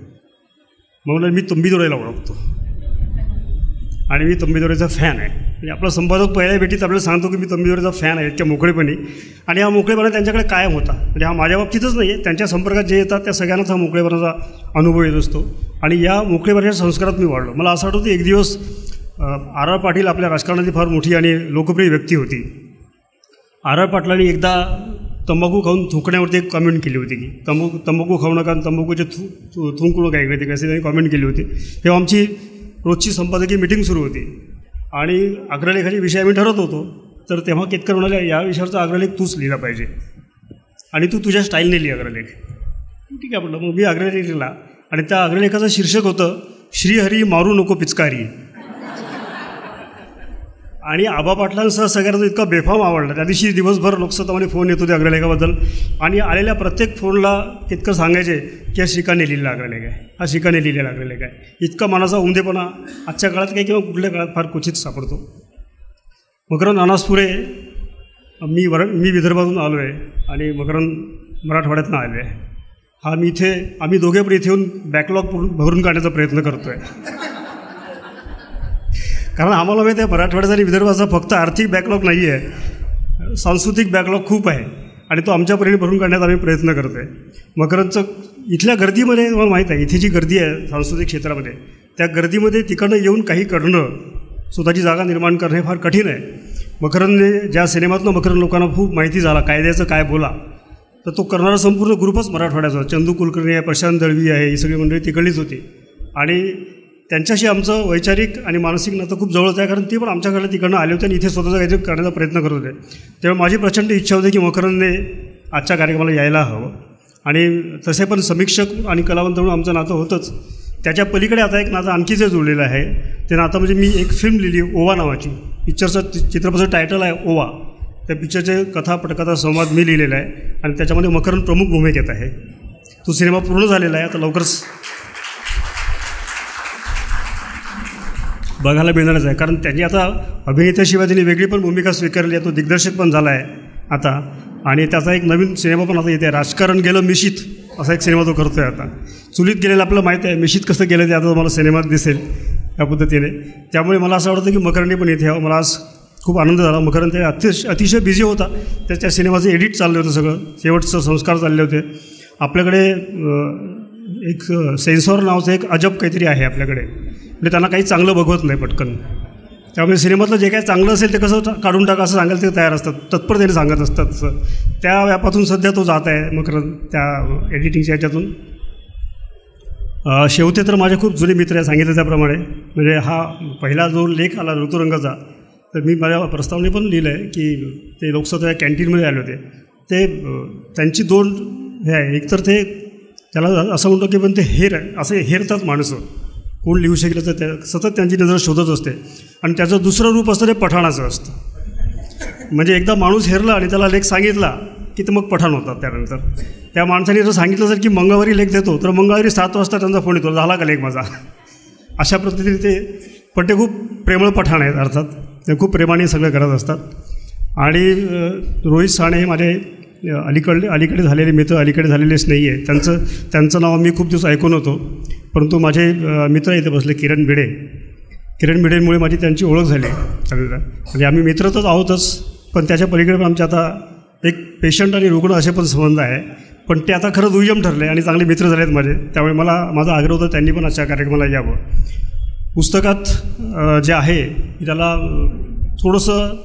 मग म्हटलं मी तंबीदोरेला ओळखतो आणि मी तंबीदोरेचा फॅन आहे. म्हणजे आपला संपादक पहिल्या भेटीत आपल्याला सांगतो की मी तंबीदोरेचा फॅन आहे इतक्या मोकळेपणी. आणि हा मोकळेपणा त्यांच्याकडे कायम होता. म्हणजे हा माझ्या बाबतीतच नाही आहे, त्यांच्या संपर्कात जे येतात त्या सगळ्यांनाच हा मोकळेपणाचा अनुभव येत असतो. आणि या मोकळेपणाच्या संस्कारात मी वाढलो. मला असं आठवतं एक दिवस R.R. पाटील आपल्या राजकारणातली फार मोठी आणि लोकप्रिय व्यक्ती होती. R.R. पाटलांनी एकदा तंबाखू खाऊन थुंकण्यावरती एक कमेंट केली होती की तंबाखू खाऊ नका आणि तंबाखूचे थुंकू नका इकडे तिकडे, अशी त्यांनी कमेंट केली होती. तेव्हा आमची रोजची संपादकीय मिटिंग सुरू होती आणि अग्रलेखाचे विषय आम्ही ठरत होतो. तर तेव्हा केतकर म्हणाले या विषयाचा अग्रलेख तूच लिहिला पाहिजे आणि तू तुझ्या स्टाईलने लिहि अग्रलेख. ठीक आहे म्हटलं. मग मी अग्रलेख लिहिला आणि त्या अग्रलेखाचं शीर्षक होतं श्रीहरी मारू नको पिचकारी. आणि आबा पाटलांसह सगळ्यांना इतका बेफाम आवडला. त्या दिवशी दिवसभर लोकसत्तामध्ये फोन येत होते अग्रलेखाबद्दल आणि आलेल्या प्रत्येक फोनला केतकर सांगायचे की हा श्रीकांतने लिहिलेला अग्रलेख आहे, हा श्रीकांतने लिहिलेला अग्रलेख आहे. इतका मनाचा उमदेपणा आजच्या काळात काही किंवा कुठल्या काळात फार क्वचित सापडतो. मकरंद अनासपुरे मी विदर्भातून आलो आहे आणि मकरंद मराठवाड्यातून आले आहे. आम्ही दोघे पण इथे येऊन बॅकलॉग भरून काढण्याचा प्रयत्न करतो आहे. कारण आम्हाला माहिती आहे मराठवाड्याचा आणि विदर्भाचा फक्त आर्थिक बॅकलॉग नाही आहे, सांस्कृतिक बॅकलॉग खूप आहे आणि तो आमच्या परीने भरून काढण्याचा आम्ही प्रयत्न करतो आहे. मकरंदचं इथल्या गर्दीमध्ये मला माहीत आहे, इथे जी गर्दी आहे सांस्कृतिक क्षेत्रामध्ये, त्या गर्दीमध्ये तिकडनं येऊन काही करणं, स्वतःची जागा निर्माण करणं हे फार कठीण आहे. मकरंदने ज्या सिनेमातनं मकरंद लोकांना खूप माहिती झाला कायद्याचं काय बोला, तर तो करणारा संपूर्ण ग्रुपच मराठवाड्याचा. चंदू कुलकर्णी आहे, प्रशांत दळवी आहे, ही सगळी मंडळी तिकडलीच होती आणि त्यांच्याशी आमचं वैचारिक आणि मानसिक नातं खूप जवळच आहे, कारण ते पण आमच्याकडे तिकडनं आले होते आणि इथे स्वतःचं काहीतरी करण्याचा प्रयत्न करत होते. तेव्हा माझी प्रचंड इच्छा होती की मकरंदने आजच्या कार्यक्रमाला यायला हवं आणि तसे पण समीक्षक आणि कलावंत म्हणून आमचं नातं होतंच. त्याच्या पलीकडे आता एक नातं आणखी जे जुळलेलं आहे ते नातं म्हणजे मी एक फिल्म लिहिली ओवा नावाची, पिक्चरचं चित्रपटाचं टायटल आहे ओवा. त्या पिक्चरचे कथा पटकथा संवाद मी लिहिलेला आहे आणि त्याच्यामध्ये मकरंद प्रमुख भूमिकेत आहे. तो सिनेमा पूर्ण झालेला आहे, आता लवकरच बघायला मिळणारच आहे. कारण त्यांनी आता अभिनेत्याशिवाय त्यांनी वेगळी पण भूमिका स्वीकारली आहे, तो दिग्दर्शक पण झाला आहे आता आणि त्याचा एक नवीन सिनेमा पण आता येते, राजकारण गेलं मिशीत असा एक सिनेमा तो करतो आहे आता. चुलीत गेलेलं आपल्याला माहिती आहे, मिशीत कसं गेलं ते आता तुम्हाला सिनेमात दिसेल या पद्धतीने. त्यामुळे मला असं वाटतं की मकरंदने पण इथे यावं. मला आज खूप आनंद झाला. मकरंद ते अतिशय बिझी होता, त्या सिनेमाचं एडिट चाललं होतं, सगळं शेवटचं संस्कार चालले होते. आपल्याकडे एक सेन्सॉर नावाचं एक अजब काहीतरी आहे आपल्याकडे, म्हणजे त्यांना काही चांगलं बघवत नाही पटकन. त्यामुळे सिनेमातलं जे काही चांगलं असेल ते कसं काढून टाका असं सांगायला ते तयार असतात, तत्परतेने सांगत असतात. तसं त्या व्यापातून सध्या तो जात आहे मकरंद, त्या एडिटिंगच्या ह्याच्यातून. शेवटे तर माझे खूप जुने मित्र आहे सांगितलं त्याप्रमाणे. म्हणजे हा पहिला जो लेख आला ऋतुरंगाचा, तर मी माझ्या प्रस्तावने पण लिहिलं आहे की ते लोकसभा कॅन्टीनमध्ये आले होते. ते त्यांची दोन हे आहे, एकतर ते त्याला असं म्हणतो की पण ते असे हेरतात माणसं, कोण लिहू शकेल तर त्या सतत त्यांची नजर शोधत असते. आणि त्याचं दुसरं रूप असतं ते पठाणाचं असतं. म्हणजे एकदा माणूस हेरला आणि त्याला लेख सांगितला की ते मग पठाण होतात. त्यानंतर त्या माणसाने जर सांगितलं जर की मंगळवारी लेख देतो, तर मंगळवारी 7 वाजता त्यांचा फोन येतो, झाला का लेख माझा. अशा पद्धतीने ते पण ते खूप प्रेमळ पठाण आहेत, अर्थात ते खूप प्रेमाने सगळं करत असतात. आणि रोहित साणे हे माझे अलीकडे झालेले मित्र, अलीकडे झालेलेच नाही आहे. त्यांचं नाव मी खूप दिवस ऐकून होतो, परंतु माझे मित्र इथे बसले किरण भिडेमुळे माझी त्यांची ओळख झाली. म्हणजे आम्ही मित्र तर आहोतच, पण त्याच्या पलीकडे पण आमचे आता एक पेशंट आणि रुग्ण असे पण संबंध आहे, पण ते आता खरं दुय्यम ठरले आणि चांगले मित्र झाले आहेत माझे. त्यामुळे माझा आग्रह होता त्यांनी पण अशा कार्यक्रमाला यावं. पुस्तकात जे आहे त्याला थोडंसं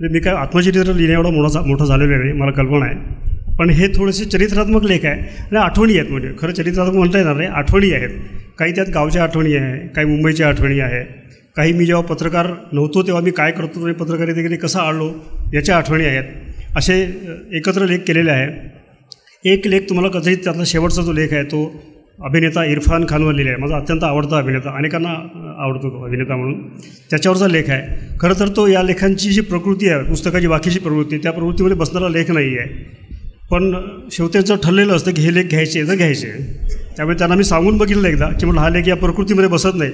मी काय आत्मचरित्र लिहिण्या एवढा मोठा झालेला नाही, मला कल्पना आहे, पण हे थोडेसे चरित्रात्मक लेख आहे आणि आठवणी आहेत. म्हणजे खरं चरित्रात्मक म्हणता येणार नाही, आठवणी आहेत. काही त्यात गावच्या आठवणी आहे, काही मुंबईच्या आठवणी आहे, काही मी जेव्हा पत्रकार नव्हतो तेव्हा मी काय करतो आणि पत्रकारितेकडे कसं आलो याच्या आठवणी आहेत. असे एकत्र लेख केलेले आहे. एक लेख तुम्हाला कदाचित त्यातला शेवटचा जो लेख आहे तो अभिनेता इरफान खानवर लिहिला आहे. माझा अत्यंत आवडता अभिनेता, अनेकांना आवडतो तो अभिनेता म्हणून. त्याच्यावरचा लेख आहे. खरं तर तो या लेखांची जी प्रकृती आहे, पुस्तकाची बाकीची प्रवृत्ती, त्या प्रवृत्तीमध्ये बसणारा लेख नाही आहे. पण शेवटचं ठरलेलं असतं की हे लेख घ्यायचे तर घ्यायचे. त्यामुळे त्यांना मी सांगून बघितलं एकदा की म्हटलं हा लेख या प्रकृतीमध्ये बसत नाही,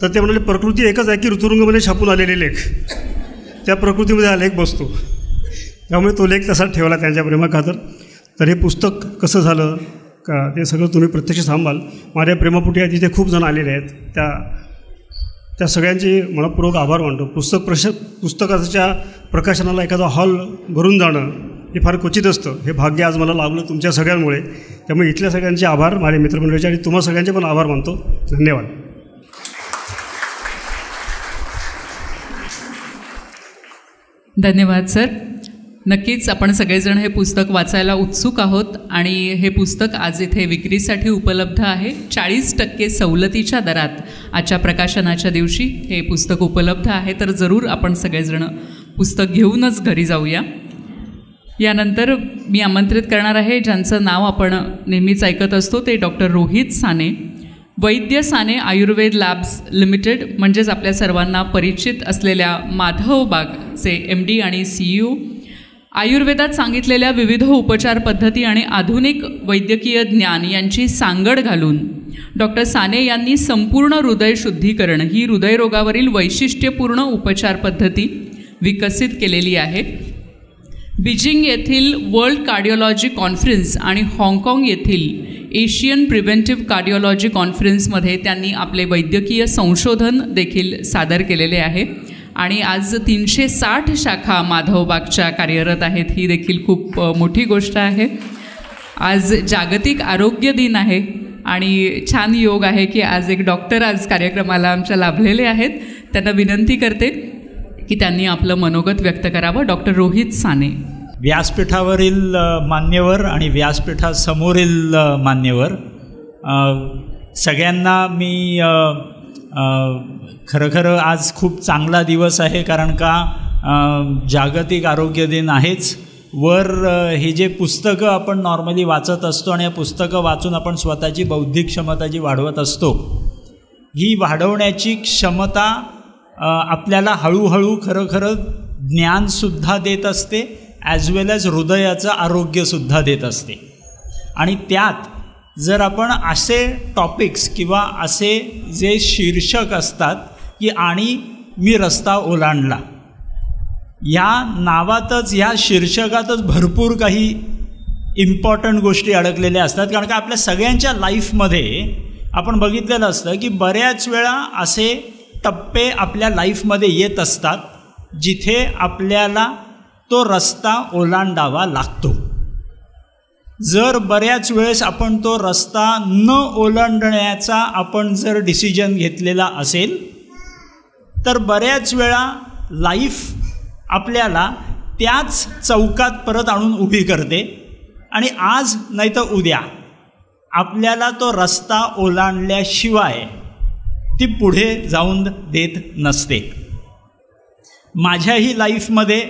तर ते म्हणाले प्रकृती एकच आहे की ऋतुरंगमध्ये छापून आलेले लेख, त्या प्रकृतीमध्ये हा लेख बसतो. त्यामुळे तो लेख तसाच ठेवला त्यांच्या प्रेमाखातर. तर हे पुस्तक कसं झालं का ते सगळं तुम्ही प्रत्यक्ष सांभाल. माझ्या प्रेमापुटी आहे तिथे खूप जण आलेले आहेत, त्या सगळ्यांचे मनपूर्वक आभार मानतो. पुस्तकाच्या प्रकाशनाला एखादा हॉल भरून जाणं हे फार क्वचित असतं. हे भाग्य आज मला लाभलं तुमच्या सगळ्यांमुळे. त्यामुळे इथल्या सगळ्यांचे आभार, माझ्या मित्रमंडळीचे आणि तुम्हा सगळ्यांचे पण आभार मानतो. धन्यवाद. धन्यवाद सर. नक्कीच आपण सगळेजण हे पुस्तक वाचायला उत्सुक आहोत आणि हे पुस्तक आज इथे विक्रीसाठी उपलब्ध आहे. 40% सवलतीच्या दरात आजच्या प्रकाशनाच्या दिवशी हे पुस्तक उपलब्ध आहे. तर जरूर आपण सगळेजण पुस्तक घेऊनच घरी जाऊया. यानंतर मी आमंत्रित करणार आहे ज्यांचं नाव आपण नेहमीच ऐकत असतो ते डॉक्टर रोहित साने, वैद्य साने आयुर्वेद लॅब्स लिमिटेड, म्हणजेच आपल्या सर्वांना परिचित असलेल्या माधवबागचे MD आणि CEO. आयुर्वेदात सांगितलेल्या विविध उपचार पद्धती आणि आधुनिक वैद्यकीय ज्ञान यांची सांगड घालून डॉक्टर साने यांनी संपूर्ण हृदय शुद्धीकरण ही हृदयरोगावरील वैशिष्ट्यपूर्ण उपचार पद्धती विकसित केलेली आहे. बीजिंग येथील वर्ल्ड कार्डिओलॉजी कॉन्फरन्स आणि हाँगकाँग येथील एशियन प्रिव्हेंटिव्ह कार्डिओलॉजी कॉन्फरन्समध्ये त्यांनी आपले वैद्यकीय संशोधन देखील सादर केलेले आहे आणि आज 360 शाखा माधवबागच्या कार्यरत आहेत. ही देखील खूप मोठी गोष्ट आहे. आज जागतिक आरोग्य दिन आहे आणि छान योग आहे की आज एक डॉक्टर आज कार्यक्रमाला आमच्या लाभलेले आहेत. त्यांना विनंती करते की त्यांनी आपलं मनोगत व्यक्त करावं. डॉक्टर रोहित साने. व्यासपीठावरील मान्यवर आणि व्यासपीठासमोरील मान्यवर सगळ्यांना मी खरं आज खूप चांगला दिवस आहे, कारण का जागतिक आरोग्य दिन आहेच. वर हे जे पुस्तकं आपण नॉर्मली वाचत असतो आणि या पुस्तकं वाचून आपण स्वतःची बौद्धिक क्षमता जी वाढवत असतो, ही वाढवण्याची क्षमता आपल्याला हळूहळू खरं ज्ञानसुद्धा देत असते, ॲज वेल ॲज हृदयाचं आरोग्यसुद्धा देत असते. आणि त्यात जर आपण असे टॉपिक्स किंवा असे जे शीर्षक असतात की आणि मी रस्ता ओलांडला, या नावातच ह्या शीर्षकातच भरपूर काही इम्पॉर्टंट गोष्टी अडकलेल्या असतात. कारण का आपल्या सगळ्यांच्या लाईफमध्ये आपण बघितलेलं असतं की बऱ्याच वेळा असे टप्पे आपल्या लाईफमध्ये येत असतात जिथे आपल्याला तो रस्ता ओलांडावा लागतो. जर बऱ्याच वेळेस आपण तो रस्ता न ओलांडण्याचा आपण जर डिसिजन घेतलेला असेल तर बऱ्याच वेळा लाईफ आपल्याला त्याच चौकात परत आणून उभी करते आणि आज नाही तर उद्या आपल्याला तो रस्ता ओलांडल्याशिवाय ती पुढे जाऊन देत नसते. माझ्याही लाईफमध्ये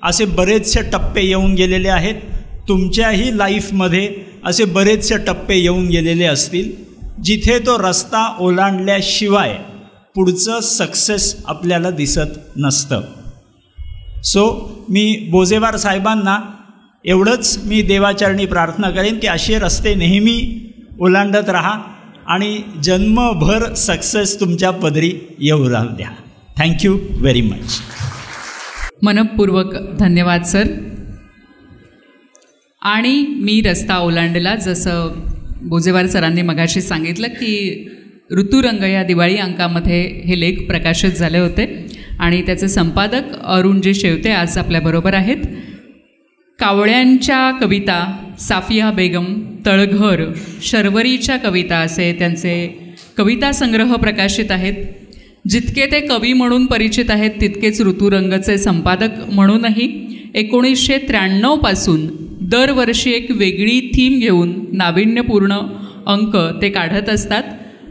असे बरेचसे टप्पे येऊन गेलेले आहेत, तुमच्याही लाईफमध्ये असे बरेचसे टप्पे येऊन गेलेले असतील जिथे तो रस्ता ओलांडल्याशिवाय पुढचं सक्सेस आपल्याला दिसत नसतं. सो मी बोजेवार साहेबांना एवढंच मी देवाचरणी प्रार्थना करेन की असे रस्ते नेहमी ओलांडत राहा आणि जन्मभर सक्सेस तुमच्या पदरी येऊ राहू द्या. Thank you very much. मनपूर्वक धन्यवाद सर. आणि मी रस्ता ओलांडला, जसं बोजेवार सरांनी मगाशी सांगितलं की ऋतुरंग या दिवाळी अंकामध्ये हे लेख प्रकाशित झाले होते आणि त्याचे संपादक अरुणजी शेवते आज आपल्याबरोबर आहेत. कावळ्यांच्या कविता, साफिया बेगम, तळघर, शर्वरीच्या कविता असे त्यांचे कविता संग्रह प्रकाशित आहेत. जितके ते कवी म्हणून परिचित आहेत तितकेच ऋतुरंगचे संपादक म्हणूनही 1993 पासून दरवर्षी एक वेगळी थीम घेऊन नाविन्यपूर्ण अंक ते काढत असतात.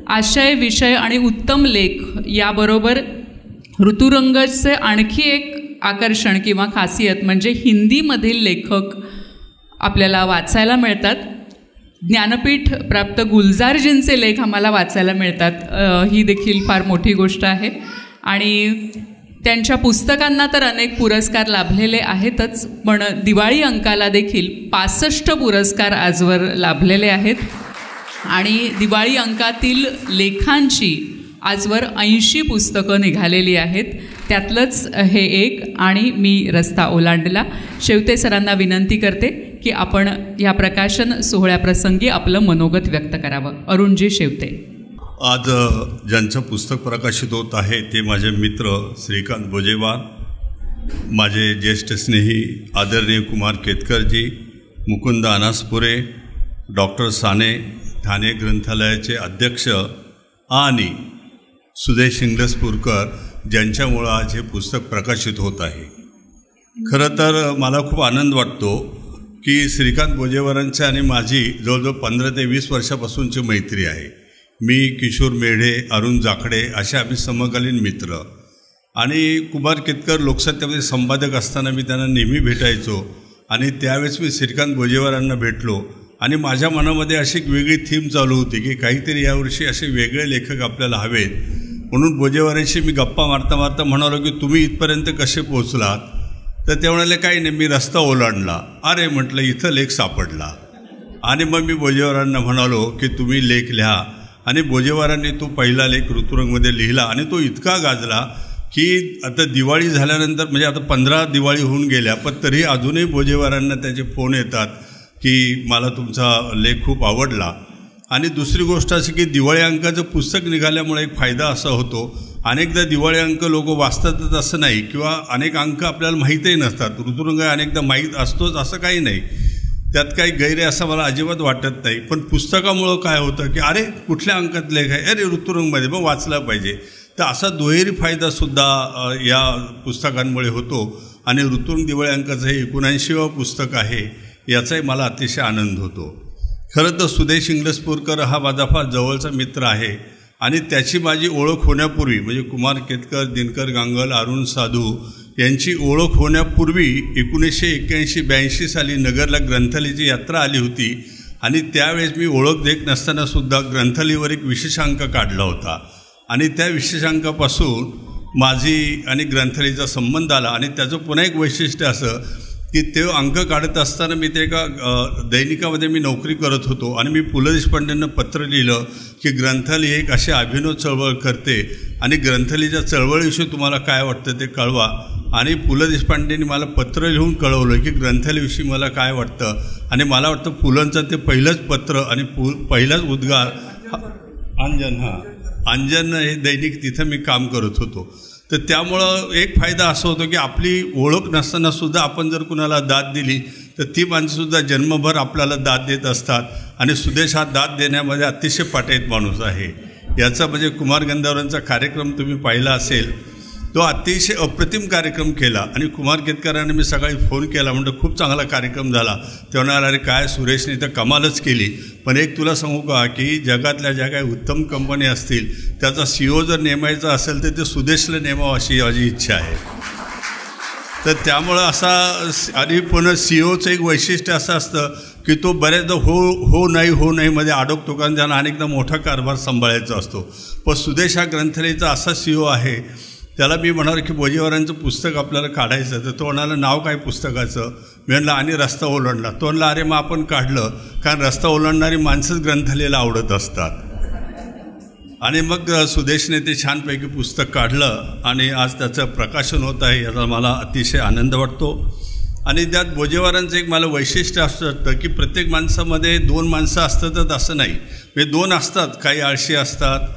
आशय, विषय आणि उत्तम लेख याबरोबर ऋतुरंगचे आणखी एक आकर्षण किंवा खासियत म्हणजे हिंदीमधील लेखक आपल्याला वाचायला मिळतात. ज्ञानपीठ प्राप्त गुलजारजींचे लेख आम्हाला वाचायला मिळतात. ही देखील फार मोठी गोष्ट आहे. आणि त्यांच्या पुस्तकांना तर अनेक पुरस्कार लाभलेले आहेतच, पण दिवाळी अंकाला देखील 65 पुरस्कार आजवर लाभलेले आहेत. आणि दिवाळी अंकातील लेखांची आजवर 80 पुस्तकं निघालेली आहेत. त्यातलंच हे एक आणि मी रस्ता ओलांडला. शेवते सरांना विनंती करते की आपण या प्रकाशन सोहळ्याप्रसंगी आपलं मनोगत व्यक्त करावं. अरुणजी शेवते. आज ज्यांचं पुस्तक प्रकाशित होत आहे ते माझे मित्र श्रीकांत बोजेवार, माझे ज्येष्ठ स्नेही आदरणीय कुमार केतकरजी, मुकुंद अनासपुरे, डॉक्टर साने, ठाणे ग्रंथालयाचे अध्यक्ष आणि सुदेश इंग्लसपूरकर, ज्यांच्यामुळं आज हे पुस्तक प्रकाशित होत आहे. खरं तर मला खूप आनंद वाटतो की श्रीकांत बोजेवारांची आणि माझी जवळजवळ 15 ते 20 वर्षापासूनची मैत्री आहे. मी, किशोर मेढे, अरुण जाखडे असे आम्ही समकालीन मित्र. आणि कुमार केतकर लोकसत्तेमध्ये संपादक असताना मी त्यांना नेहमी भेटायचो आणि त्यावेळेस मी श्रीकांत बोजेवारांना भेटलो आणि माझ्या मनामध्ये अशी एक वेगळी थीम चालू होती की काहीतरी यावर्षी असे वेगळे लेखक आपल्याला हवेत. म्हणून बोजेवारांशी मी गप्पा मारता मारता म्हणालो की तुम्ही इथपर्यंत कसे पोहोचलात? तर ते म्हणाले काही नाही, मी रस्ता ओलांडला. अरे म्हटलं इथं लेख सापडला. आणि मग मी बोजेवारांना म्हणालो की तुम्ही लेख लिहा. आणि बोजेवारांनी तो पहिला लेख ऋतुरंगमध्ये लिहिला आणि तो इतका गाजला की आता दिवाळी झाल्यानंतर म्हणजे आता 15 दिवाळी होऊन गेल्या, पण तरी अजूनही बोजेवारांना त्याचे फोन येतात की मला तुमचा लेख खूप आवडला. आणि दुसरी गोष्ट अशी की दिवाळी अंकाचं पुस्तक निघाल्यामुळे एक फायदा असा होतो, अनेकदा दिवाळी अंक लोक वाचतातच असं नाही, किंवा अनेक अंक आपल्याला माहीतही नसतात. ऋतुरंग अनेकदा माहीत असतोच असं काही नाही, त्यात काही गैर आहे असं मला अजिबात वाटत नाही. पण पुस्तकामुळं काय होतं की अरे कुठल्या अंकात लेख आहे, अरे ऋतुरंगमध्ये मग वाचला पाहिजे. तर असा दुहेरी फायदासुद्धा या पुस्तकांमुळे होतो. आणि ऋतुरंग दिवाळी अंकाचं हे 79वं पुस्तक आहे, याचाही मला अतिशय आनंद होतो. खरं तर सुदेश इंग्लसपूरकर हा माझा फार जवळचा मित्र आहे. आणि त्याची माझी ओळख होण्यापूर्वी म्हणजे कुमार केतकर, दिनकर गांगल, अरुण साधू यांची ओळख होण्यापूर्वी 1981-82 साली नगरला ग्रंथालयाची यात्रा आली होती. आणि त्यावेळेस मी ओळख देत नसतानासुद्धा ग्रंथालयावर एक विशेषांक काढला होता. आणि त्या विशेषांकापासून माझी आणि ग्रंथालयाचा संबंध आला. आणि त्याचं पुन्हा एक वैशिष्ट्य असं की ते अंक काढत असताना मी ते एका दैनिकामध्ये मी नोकरी करत होतो. आणि मी पु ल देशपांडेंना पत्र लिहिलं की ग्रंथालय एक अशी अभिनव चळवळ करते आणि ग्रंथालयाच्या चळवळीविषयी तुम्हाला काय वाटतं ते कळवा. आणि पु ल देशपांडेंनी मला पत्र लिहून कळवलं की ग्रंथालयाविषयी मला काय वाटतं. आणि मला वाटतं पुलंचं ते पहिलंच पत्र आणि पहिलाच उद्गार अंजन हे दैनिक तिथं मी काम करत होतो. तर त्यामुळं एक फायदा असा होतो की आपली ओळख नसतानासुद्धा आपण जर कुणाला दाद दिली तर ती माणसंसुद्धा जन्मभर आपल्याला दाद देत असतात. आणि सुदेश हा दाद देण्यामध्ये अतिशय पाटयत माणूस आहे. याचा म्हणजे कुमार गंधावरांचा कार्यक्रम तुम्ही पाहिला असेल, तो अतिशय अप्रतिम कार्यक्रम केला. आणि कुमार केतकरांनी मी सकाळी फोन केला, म्हणतो खूप चांगला कार्यक्रम झाला. ते म्हणाला अरे काय सुरेशने तर कमालच केली. पण एक तुला सांगू का की जगातल्या ज्या काही उत्तम कंपनी असतील त्याचा CEO जर नेमायचा असेल तर ते सुदेशला नेमावं अशी माझी इच्छा आहे. तर त्यामुळं असा आणि पुन्हा CEOचं एक वैशिष्ट्य असं असतं की तो बऱ्याचदा हो नाही मध्ये अडकतो, कारण त्यांना अनेकदा मोठा कारभार सांभाळायचा असतो. पण सुदेश हा ग्रंथालयाचा असा CEO आहे, त्याला मी म्हणालो की बोजेवारांचं पुस्तक आपल्याला काढायचं. तर तो म्हणाला नाव काय पुस्तकाचं. मी म्हणलं आणि रस्ता ओलांडला. तो म्हणला अरे मग आपण काढलं, कारण रस्ता ओलांडणारी माणसंच ग्रंथालयाला आवडत असतात. आणि मग सुदेशने ते छानपैकी पुस्तक काढलं आणि आज त्याचं प्रकाशन होत आहे, याचा मला अतिशय आनंद वाटतो. आणि त्यात बोजेवारांचं एक मला वैशिष्ट्य असतं की प्रत्येक माणसामध्ये 2 माणसं असतातच असं नाही. म्हणजे 2 असतात, काही आळशी असतात,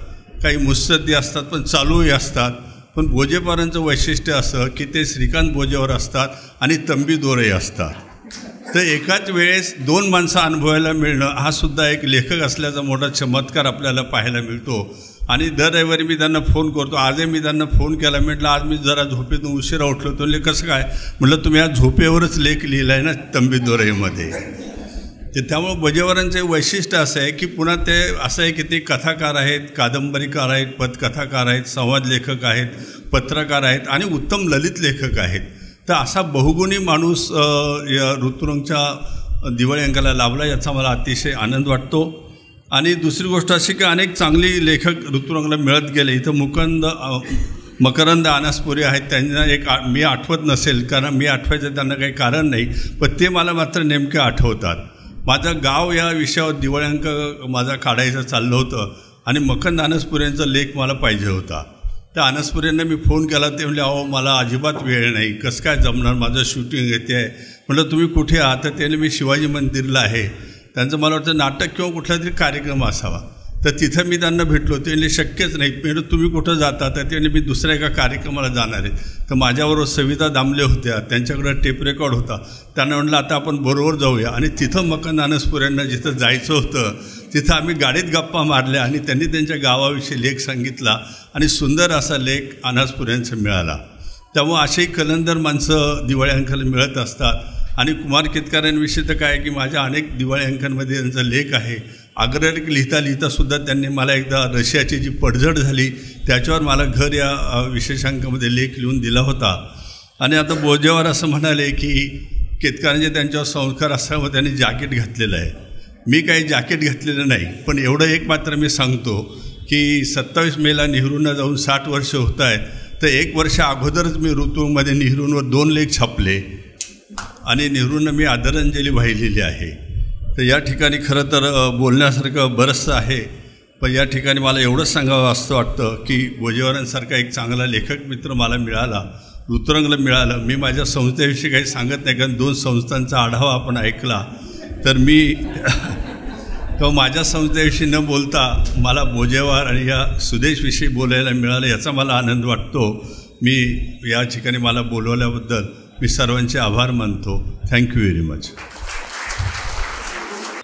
काही मुत्सद्दी असतात, पण चालूही असतात. पण बोजेवारांचं वैशिष्ट्य असं की ते श्रीकांत बोजेवार असतात आणि तंबी दोरही असतात. तर एकाच वेळेस 2 माणसं अनुभवायला मिळणं हा सुद्धा एक लेखक असल्याचा मोठा चमत्कार आपल्याला पाहायला मिळतो. आणि दर रविवारी मी त्यांना फोन करतो. आजही मी त्यांना फोन केला, म्हटलं आज मी जरा झोपेतून उशिरा उठलो. तो म्हणले कसं काय. म्हटलं तुम्ही आज झोपेवरच लेख लिहिला आहे ना तंबी दोरईमध्ये. ते त्यामुळं बोजेवारांचे वैशिष्ट्य असं आहे की पुन्हा ते असं आहे की ते कथाकार आहेत, कादंबरीकार आहेत, पदकथाकार आहेत, संवाद लेखक आहेत, पत्रकार आहेत आणि उत्तम ललित लेखक आहेत. तर असा बहुगुणी माणूस या ऋतुरंगच्या दिवाळी अंकाला लाभला, याचा मला अतिशय आनंद वाटतो. आणि दुसरी गोष्ट अशी की अनेक चांगली लेखक ऋतुरंगला मिळत गेले. इथं मकरंद अनासपुरे आहेत, त्यांना एक मी आठवत नसेल कारण मी आठवायचं त्यांना काही कारण नाही, पण ते मला मात्र नेमके आठवतात. माझं गाव या विषयावर दिवाळी अंक माझा काढायचं चाललं होतं आणि मकरंद अनासपुरेंचा लेख मला पाहिजे होता. त्या अनासपुरेंना मी फोन केला. ते म्हणले अहो मला अजिबात वेळ नाही, कसं काय जमणार, माझं शूटिंग येते आहे. म्हटलं तुम्ही कुठे आहात. तर त्याने मी शिवाजी मंदिरला आहे. त्यांचं मला वाटतं नाटक किंवा कुठला तरी कार्यक्रम असावा. तर तिथं मी त्यांना भेटलो. ते म्हणले शक्यच नाही. मी तुम्ही कुठं जाता. तर ते मी दुसऱ्या एका कार्यक्रमाला जाणार आहे. तर माझ्याबरोबर सविता दामले होत्या, त्यांच्याकडं टेप रेकॉर्ड होता. त्यांना म्हटलं आता आपण बरोबर जाऊया. आणि तिथं मकरंद अनासपुरेंना जिथं जायचं होतं तिथं आम्ही गाडीत गप्पा मारल्या आणि त्यांनी त्यांच्या गावाविषयी लेख सांगितला आणि सुंदर असा लेख अनासपुरेंचा मिळाला. त्यामुळं असेही कलंदर माणसं दिवाळी अंकाला मिळत असतात. आणि कुमार केतकरांविषयी तर काय की माझ्या अनेक दिवाळी अंकांमध्ये त्यांचा लेख आहे. आग्रह लिहितासुद्धा त्यांनी मला एकदा रशियाची जी पडझड झाली त्याच्यावर मला घर या विशेषांकामध्ये लेख लिहून दिला होता. आणि आता बोजेवार असं म्हणाले की केतकरांचे त्यांच्यावर संस्कार असल्यामुळे त्यांनी जॅकेट घातलेलं आहे. मी काही जॅकेट घातलेलं नाही, पण एवढं एक मात्र मी सांगतो की 27 मेला नेहरूंना जाऊन 60 वर्ष होत आहेत. तर 1 वर्ष अगोदरच मी ऋतूमध्ये नेहरूंवर 2 लेख छापले आणि नेहरूंना मी आदरांजली वाहिलेली आहे. तर या ठिकाणी खरं तर बोलण्यासारखं बरंचसं आहे. पण या ठिकाणी मला एवढंच सांगावं असं वाटतं की बोजेवारांसारखा एक चांगला लेखक मित्र मला मिळाला, ऋतुरंगला मिळालं. मी माझ्या संस्थेविषयी काही सांगत नाही, कारण 2 संस्थांचा आढावा आपण ऐकला. तर मी तो माझ्या संस्थेविषयी न बोलता मला बोजेवार आणि या सुदेशविषयी बोलायला मिळालं, याचा मला आनंद वाटतो. मी या ठिकाणी मला बोलवल्याबद्दल मी सर्वांचे आभार मानतो. Thank you very much.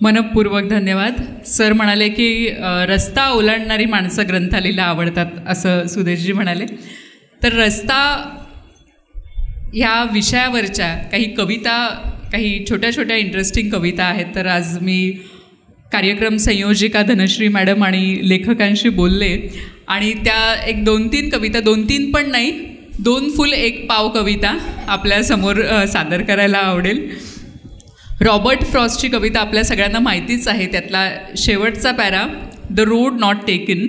मनपूर्वक धन्यवाद. सर म्हणाले की रस्ता ओलांडणारी माणसं ग्रंथालयाला आवडतात असं सुदेशजी म्हणाले. तर रस्ता ह्या विषयावरच्या काही कविता, काही छोट्या छोट्या इंटरेस्टिंग कविता आहेत. तर आज मी कार्यक्रम संयोजिका धनश्री मॅडम आणि लेखकांशी बोलले आणि त्या एक 2-3 कविता, 2-3 पण नाही, 2 फुल 1 पाव कविता आपल्यासमोर सादर करायला आवडेल. रॉबर्ट फ्रॉस्टची कविता आपल्या सगळ्यांना माहितीच आहे. त्यातला शेवटचा para, the road not taken.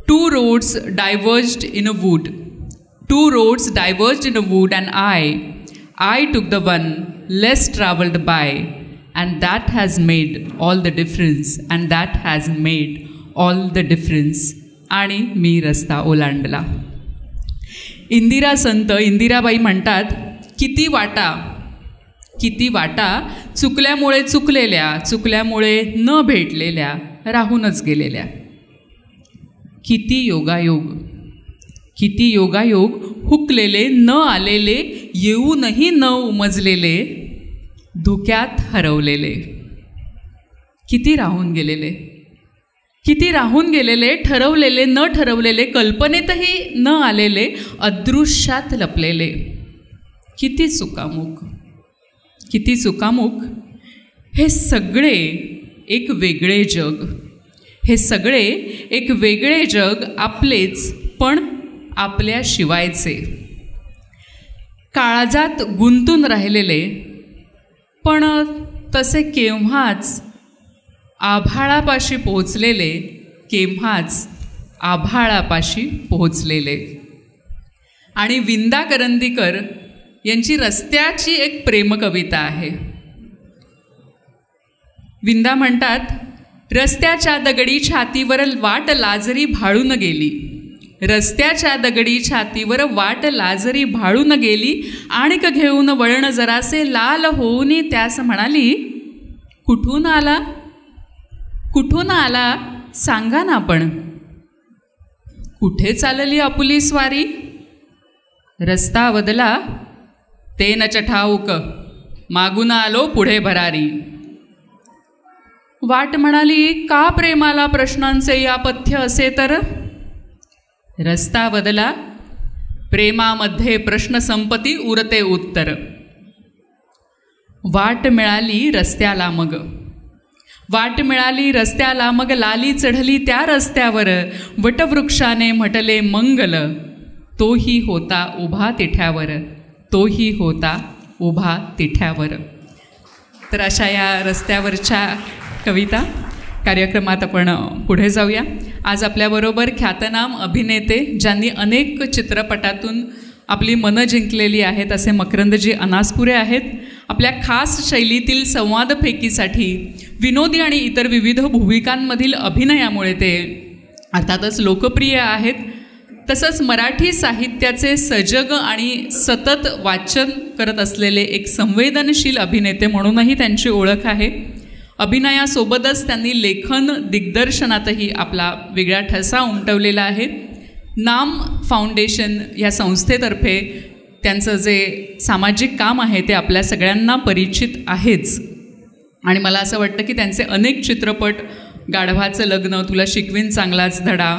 2 roads diverged in a wood. 2 roads diverged in a wood and I took the one less traveled by, and that has made all the difference, and that has made all the difference. आणि मी रस्ता ओलांडला. इंदिरा संत इंदिराबाई म्हणतात, किती वाटा चुकल्यामुळे चुकलेल्या, चुकल्यामुळे न भेटलेल्या, राहूनच गेलेल्या. किती योगायोग हुकलेले, न आलेले, येऊनही न उमजलेले, धुक्यात हरवलेले. किती राहून गेलेले, ठरवलेले, न ठरवलेले, कल्पनेतही न आलेले, अदृश्यात लपलेले. किती चुकामुक. हे सगळे एक वेगळे जग, आपलेच पण आपल्या शिवायचे. काळजात गुंतून राहिलेले, पण तसे केव्हाच आभाळापाशी पोहोचलेले. आणि विंदा करंदीकर यांची रस्त्याची एक प्रेमकविता आहे. विंदा म्हणतात, रस्त्याच्या दगडी छातीवर वाट लाजरी भाळून गेली. रस्त्याच्या दगडी छातीवर वाट लाजरी भाळून गेली. आणिक घेऊन वळण जरासे लाल होऊन त्यास म्हणाली, कुठून आला सांगा ना पण. कुठे चालली आपुली स्वारी. रस्ता बदला ते न ठाऊक, मागून आलो पुढे भरारी. वाट म्हणाली, का प्रेमाला प्रश्नांचे यापथ्य असे तर. रस्ता बदला, प्रेमामध्ये प्रश्न संपती उरते उत्तर. वाट मिळाली रस्त्याला मग लाली चढली त्या रस्त्यावर. वटवृक्षाने म्हटले मंगल, तोही होता उभा तिठ्यावर. तर अशा या रस्त्यावरच्या कविता कार्यक्रमात आपण पुढे जाऊया. आज आपल्याबरोबर ख्यातनाम अभिनेते, ज्यांनी अनेक चित्रपटातून आपली मनं जिंकलेली आहेत, असे मकरंदजी अनासपुरे आहेत. आपल्या खास शैलीतील संवादफेकीसाठी, विनोदी आणि इतर विविध भूमिकांमधील अभिनयामुळे ते अर्थातच लोकप्रिय आहेत. तसंच मराठी साहित्याचे सजग आणि सतत वाचन करत असलेले एक संवेदनशील अभिनेते म्हणूनही त्यांची ओळख आहे. अभिनयासोबतच त्यांनी लेखन दिग्दर्शनातही आपला वेगळा ठसा उमटवलेला आहे. नाम फाउंडेशन या संस्थेतर्फे त्यांचं जे सामाजिक काम आहे ते आपल्या सगळ्यांना परिचित आहेच. आणि मला असं वाटतं की त्यांचे अनेक चित्रपट, गाढवाचं लग्न, तुला शिकवीन चांगलाच धडा,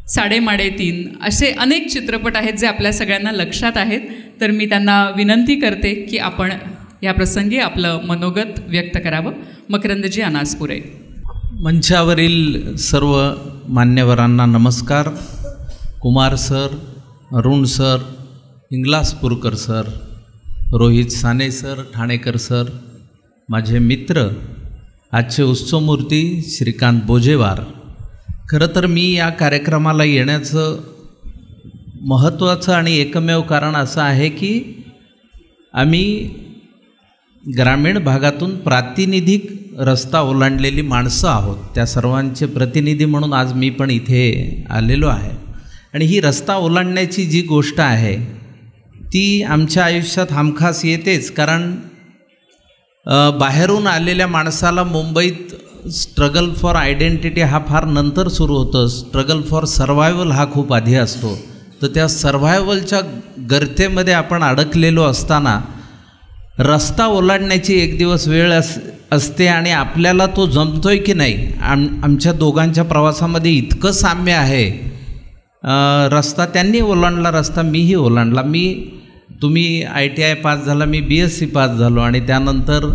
साडेमाडे 3 असे अनेक चित्रपट आहेत जे आपल्या सगळ्यांना लक्षात आहेत. तर मी त्यांना विनंती करते की आपण या प्रसंगी आपलं मनोगत व्यक्त करावं. मकरंदजी अनासपुरे. मंचावरील सर्व मान्यवरांना नमस्कार. Kumar sir, Arun sir, Ingalaspurkar sir, Rohit Sane sir, Thanekar sir, माझे मित्र, आजचे उत्सवमूर्ती श्रीकांत बोजेवार. खरं तर मी या कार्यक्रमाला येण्याचं महत्त्वाचं आणि एकमेव कारण असं आहे की आम्ही ग्रामीण भागातून प्रातिनिधिक रस्ता ओलांडलेली माणसं आहोत. त्या सर्वांचे प्रतिनिधी म्हणून आज मी पण इथे आलेलो आहे. आणि ही रस्ता ओलांडण्याची जी गोष्ट आहे ती आमच्या आयुष्यात हमखास येतेच. कारण बाहेरून आलेल्या माणसाला मुंबईत स्ट्रगल फॉर आयडेंटिटी हा फार नंतर सुरू होतं. स्ट्रगल फॉर सर्व्हायवल हा खूप आधी असतो. तर त्या सर्व्हायवलच्या गर्तेमध्ये आपण अडकलेलो असताना रस्ता ओलांडण्याची एक दिवस वेळ असते आणि आपल्याला तो जमतोय की नाही. आमच्या दोघांच्या प्रवासामध्ये इतकं साम्य आहे. रस्ता त्यांनी ओलांडला, रस्ता मीही ओलांडला. तुम्ही ITI पास झाला, मी BSc पास झालो आणि त्यानंतर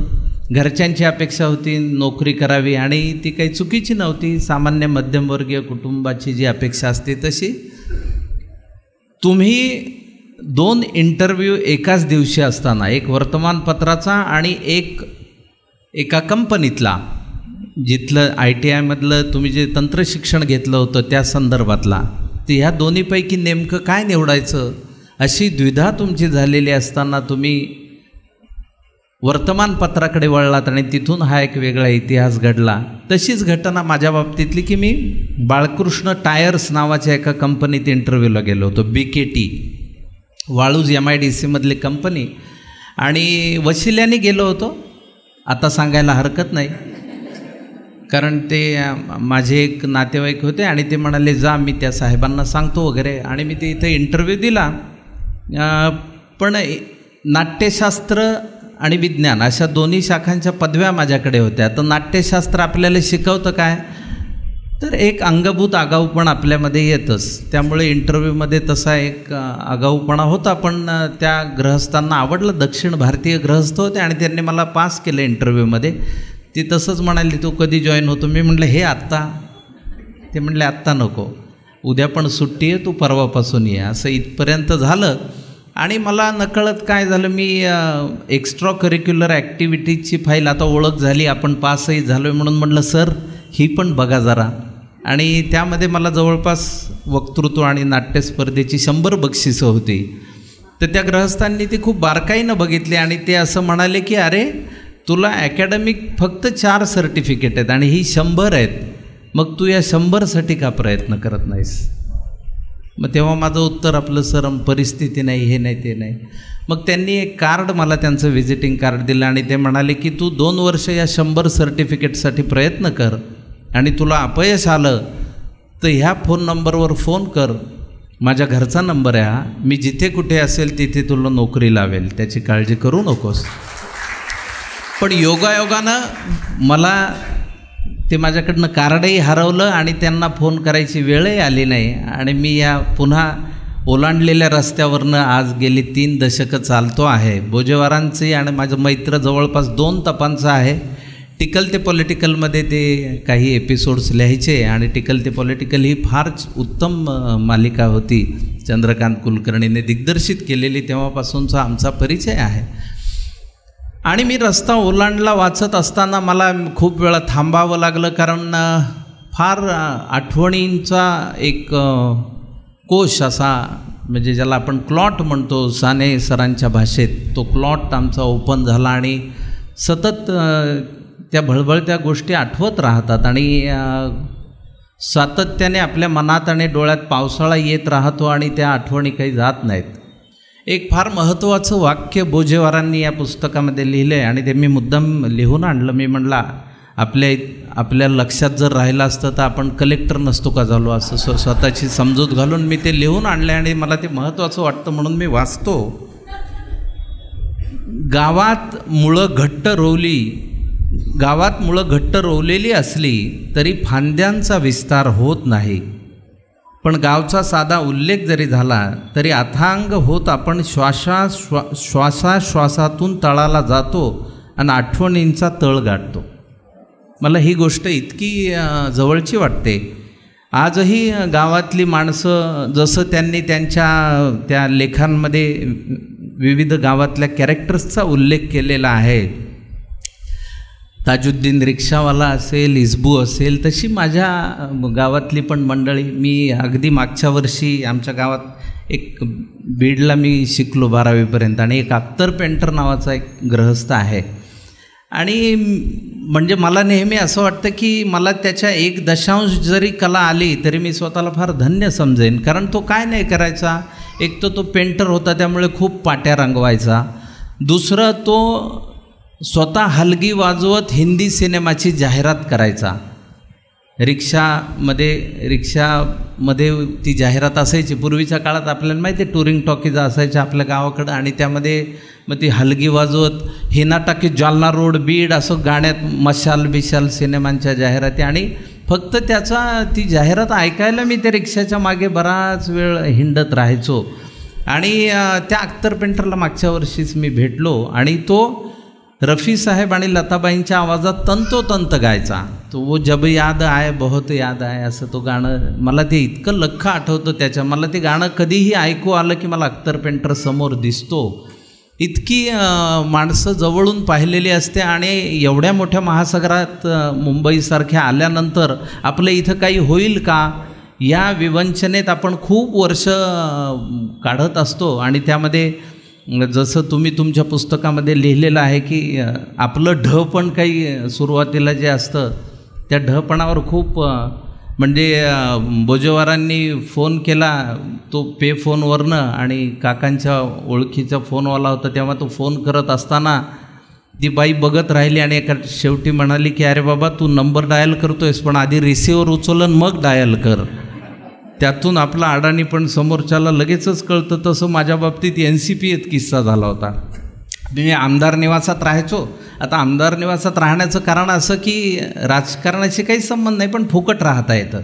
घरच्यांची अपेक्षा होती नोकरी करावी आणि ती काही चुकीची नव्हती. सामान्य मध्यमवर्गीय कुटुंबाची जी अपेक्षा असते तशी. तुम्ही 2 इंटरव्ह्यू एकाच दिवशी असताना, एक वर्तमानपत्राचा आणि एका कंपनीतला, जिथलं ITIमधलं तुम्ही जे तंत्रशिक्षण घेतलं होतं त्या संदर्भातला, तर ह्या दोन्हीपैकी नेमकं काय निवडायचं अशी द्विधा तुमची झालेली असताना तुम्ही वर्तमानपत्राकडे वळलात आणि तिथून हा एक वेगळा इतिहास घडला. तशीच घटना माझ्या बाबतीतली की मी बाळकृष्ण टायर्स नावाच्या एका कंपनीत इंटरव्ह्यूला गेलो होतो. BKT Waluj MIDC company. आणि वशिल्याने गेलो होतो, आता सांगायला हरकत नाही, कारण ते माझे एक नातेवाईक होते आणि ते म्हणाले जा मी त्या साहेबांना सांगतो वगैरे. आणि मी ते इथे इंटरव्ह्यू दिला. पण नाट्यशास्त्र आणि विज्ञान अशा दोन्ही शाखांच्या पदव्या माझ्याकडे होत्या. तर नाट्यशास्त्र आपल्याला शिकवतं काय, तर एक अंगभूत आगाऊपणा आपल्यामध्ये येतच. त्यामुळे इंटरव्ह्यूमध्ये तसा एक आगाऊपणा होता. पण त्या गृहस्थांना आवडलं, दक्षिण भारतीय गृहस्थ होते आणि त्यांनी मला पास केलं इंटरव्ह्यूमध्ये. ती तसंच म्हणाली तू कधी जॉईन होतो. मी म्हटलं हे आत्ता. ते म्हटले आत्ता नको, उद्या पण सुट्टी आहे, तू परवापासून ये. असं इथपर्यंत झालं. आणि मला नकळत काय झालं, मी एक्स्ट्रा करिक्युलर ॲक्टिव्हिटीजची फाईल, आता ओळख झाली, आपण पासही झालो आहे म्हणून म्हटलं सर ही पण बघा जरा. आणि त्यामध्ये मला जवळपास वक्तृत्व आणि नाट्य स्पर्धेची 100 बक्षिसं होती. तर त्या गृहस्थांनी ती खूप बारकाईनं बघितली आणि ते असं म्हणाले की अरे तुला ॲकॅडमिक फक्त 4 सर्टिफिकेट आहेत आणि ही 100 आहेत, मग तू या 100साठी का प्रयत्न करत नाहीस. मग तेव्हा माझं उत्तर आपलं सर परिस्थिती नाही, हे नाही ते नाही. मग त्यांनी एक कार्ड मला त्यांचं व्हिजिटिंग कार्ड दिलं आणि ते म्हणाले की तू 2 वर्ष या 100 सर्टिफिकेटसाठी प्रयत्न कर आणि तुला अपयश आलं तर ह्या फोन नंबरवर फोन कर, माझ्या घरचा नंबर आहे हा, मी जिथे कुठे असेल तिथे तुला नोकरी लावेल, त्याची काळजी करू नकोस. पण योगायोगानं मला ते माझ्याकडनं कार्डही हरवलं आणि त्यांना फोन करायची वेळही आली नाही. आणि मी या पुन्हा ओलांडलेल्या रस्त्यावरनं आज गेली 3 दशकं चालतो आहे. बोजेवारांची आणि माझं मैत्र जवळपास 2 तपांचं आहे. टिकल ते पॉलिटिकलमध्ये ते काही एपिसोड्स लिहायचे आणि टिकल ते पॉलिटिकल ही फार उत्तम मालिका होती, चंद्रकांत कुलकर्णीने दिग्दर्शित केलेली. तेव्हापासूनचा आमचा परिचय आहे. आणि मी रस्ता ओलांडला वाचत असताना मला खूप वेळा थांबावं लागलं, कारण फार आठवणींचा एक कोश असा, म्हणजे ज्याला आपण क्लॉट म्हणतो साने सरांच्या भाषेत, तो क्लॉट आमचा ओपन झाला आणि सतत त्या भळभळत्या गोष्टी आठवत राहतात आणि सातत्याने आपल्या मनात आणि डोळ्यात पावसाळा येत राहतो आणि त्या आठवणी काही जात नाहीत. एक फार महत्त्वाचं वाक्य बोजेवारांनी या पुस्तकामध्ये लिहिलं आहे आणि ते मी मुद्दाम लिहून आणलं. मी म्हणला आपल्या लक्षात जर राहिलं असतं तर आपण कलेक्टर नसतो का झालो, असं स्वतःची समजूत घालून मी ते लिहून आणलं आणि मला ते महत्त्वाचं वाटतं म्हणून मी वाचतो. गावात मुळं घट्ट रोवलेली असली तरी फांद्यांचा विस्तार होत नाही, पण गावचा साधा उल्लेख जरी झाला तरी अथांग होत आपण श्वासातून तळाला जातो आणि आठवणींचा तळ गाठतो. मला ही गोष्ट इतकी जवळची वाटते. आजही गावातली माणसं जसं त्यांनी त्यांच्या त्या लेखांमध्ये विविध गावातल्या कॅरेक्टर्सचा उल्लेख केलेला आहे, ताजुद्दीन रिक्षावाला असेल, हिजबू असेल, तशी माझ्या गावातली पण मंडळी. मी अगदी मागच्या वर्षी आमच्या गावात एक बीडला मी शिकलो 12वीपर्यंत आणि एक अख्तर पेंटर नावाचा एक गृहस्थ आहे आणि म्हणजे मला नेहमी असं वाटतं की मला त्याच्या 1 जरी कला आली तरी मी स्वतःला फार धन्य समजेन. कारण तो काय नाही करायचा, एक तर तो पेंटर होता त्यामुळे खूप पाट्या रंगवायचा, दुसरं तो स्वतः हलगी वाजवत हिंदी सिनेमाची जाहिरात करायचा. रिक्षामध्ये ती जाहिरात असायची पूर्वीच्या काळात, आपल्याला माहिती आहे टुरिंग टॉकीज असायच्या आपल्या गावाकडं, आणि त्यामध्ये मग ती हलगी वाजवत हिना टाकी जालना रोड बीड असं गाण्यात मशाल बिशाल सिनेमांच्या जाहिराती. आणि फक्त ती जाहिरात ऐकायला मी त्या रिक्षाच्या मागे बराच वेळ हिंडत राहायचो. आणि त्या अख्तर पेंटरला मागच्या वर्षीच मी भेटलो आणि तो रफी साहेब आणि लताबाईंच्या आवाजात तंतोतंत गायचा. तो वो जब याद आए बहुत याद आए असं तो गाणं, मला ते इतकं लख्ख आठवतं त्याच्या. मला ते गाणं कधीही ऐकू आलं की मला अख्तर पेंटर समोर दिसतो. इतकी माणसं जवळून पाहिलेली असते. आणि एवढ्या मोठ्या महासागरात मुंबईसारख्या आल्यानंतर आपलं इथं काही होईल का या विवंचनेत आपण खूप वर्ष काढत असतो. आणि त्यामध्ये जसं तुम्ही तुमच्या पुस्तकामध्ये लिहिलेलं आहे की आपलं ढ पण काही सुरुवातीला जे असतं त्या ढपणावर खूप म्हणजे बोजेवारांनी फोन केला तो पे फोनवरनं, आणि काकांच्या ओळखीचा फोनवाला होता तेव्हा तो फोन करत असताना ती बाई बघत राहिली आणि एका शेवटी म्हणाली की अरे बाबा तू नंबर डायल करतोयस पण आधी रिसिव्हर उचलून मग डायल कर. त्यातून आपला अडाणी पण समोरच्याला लगेचच कळतं. तसं माझ्या बाबतीत NCPत किस्सा झाला होता. मी आमदार निवासात राहायचो. आता आमदार निवासात राहण्याचं कारण असं की राजकारणाशी काही संबंध नाही पण फुकट राहता येतं.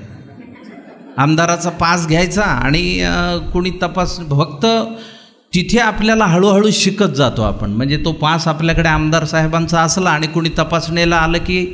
आमदाराचा पास घ्यायचा आणि कोणी तपास, फक्त तिथे आपल्याला हळूहळू शिकत जातो आपण. म्हणजे तो पास आपल्याकडे आमदार साहेबांचा असला आणि कोणी तपासणीला आलं की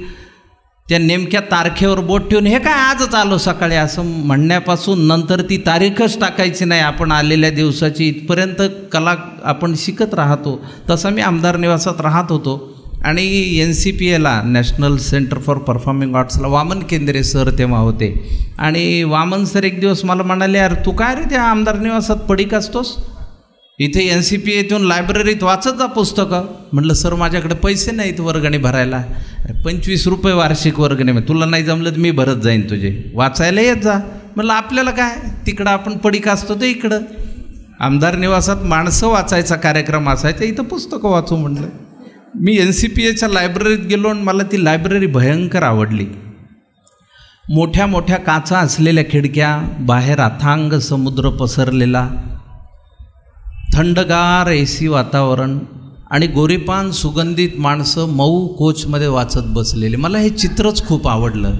त्या नेमक्या तारखेवर बोट ठेवून हे काय आजच आलो सकाळी असं म्हणण्यापासून नंतर ती तारीखच टाकायची नाही आपण आलेल्या दिवसाची, इथपर्यंत कला आपण शिकत राहतो. तसं मी आमदार निवासात राहत होतो. आणि NCPला नॅशनल सेंटर फॉर परफॉर्मिंग आर्ट्सला वामन केंद्रे सर तेव्हा होते. आणि वामन सर एक दिवस मला म्हणाले यार तू काय रे त्या आमदार निवासात पडीक असतोस, इथे NCP येथून लायब्ररीत वाचत जा पुस्तकं. म्हटलं सर माझ्याकडे पैसे नाहीत वर्गणी भरायला. 25 रुपये वार्षिक वर्गणी, तुला नाही जमलं तर मी भरत जाईन तुझे, वाचायला येत जा. म्हटलं आपल्याला काय तिकडं आपण पडीक असतो तर इकडं आमदार निवासात माणसं वाचायचा कार्यक्रम असायचा, इथं पुस्तकं वाचू म्हणलं. मी NCPच्या लायब्ररीत गेलो आणि मला ती लायब्ररी भयंकर आवडली. मोठ्या मोठ्या काचा असलेल्या खिडक्या, बाहेर अथांग समुद्र पसरलेला, थंडगार AC वातावरण आणि गोरीपान सुगंधित माणसं मऊ कोचमध्ये वाचत बसलेले. मला हे चित्रच खूप आवडलं.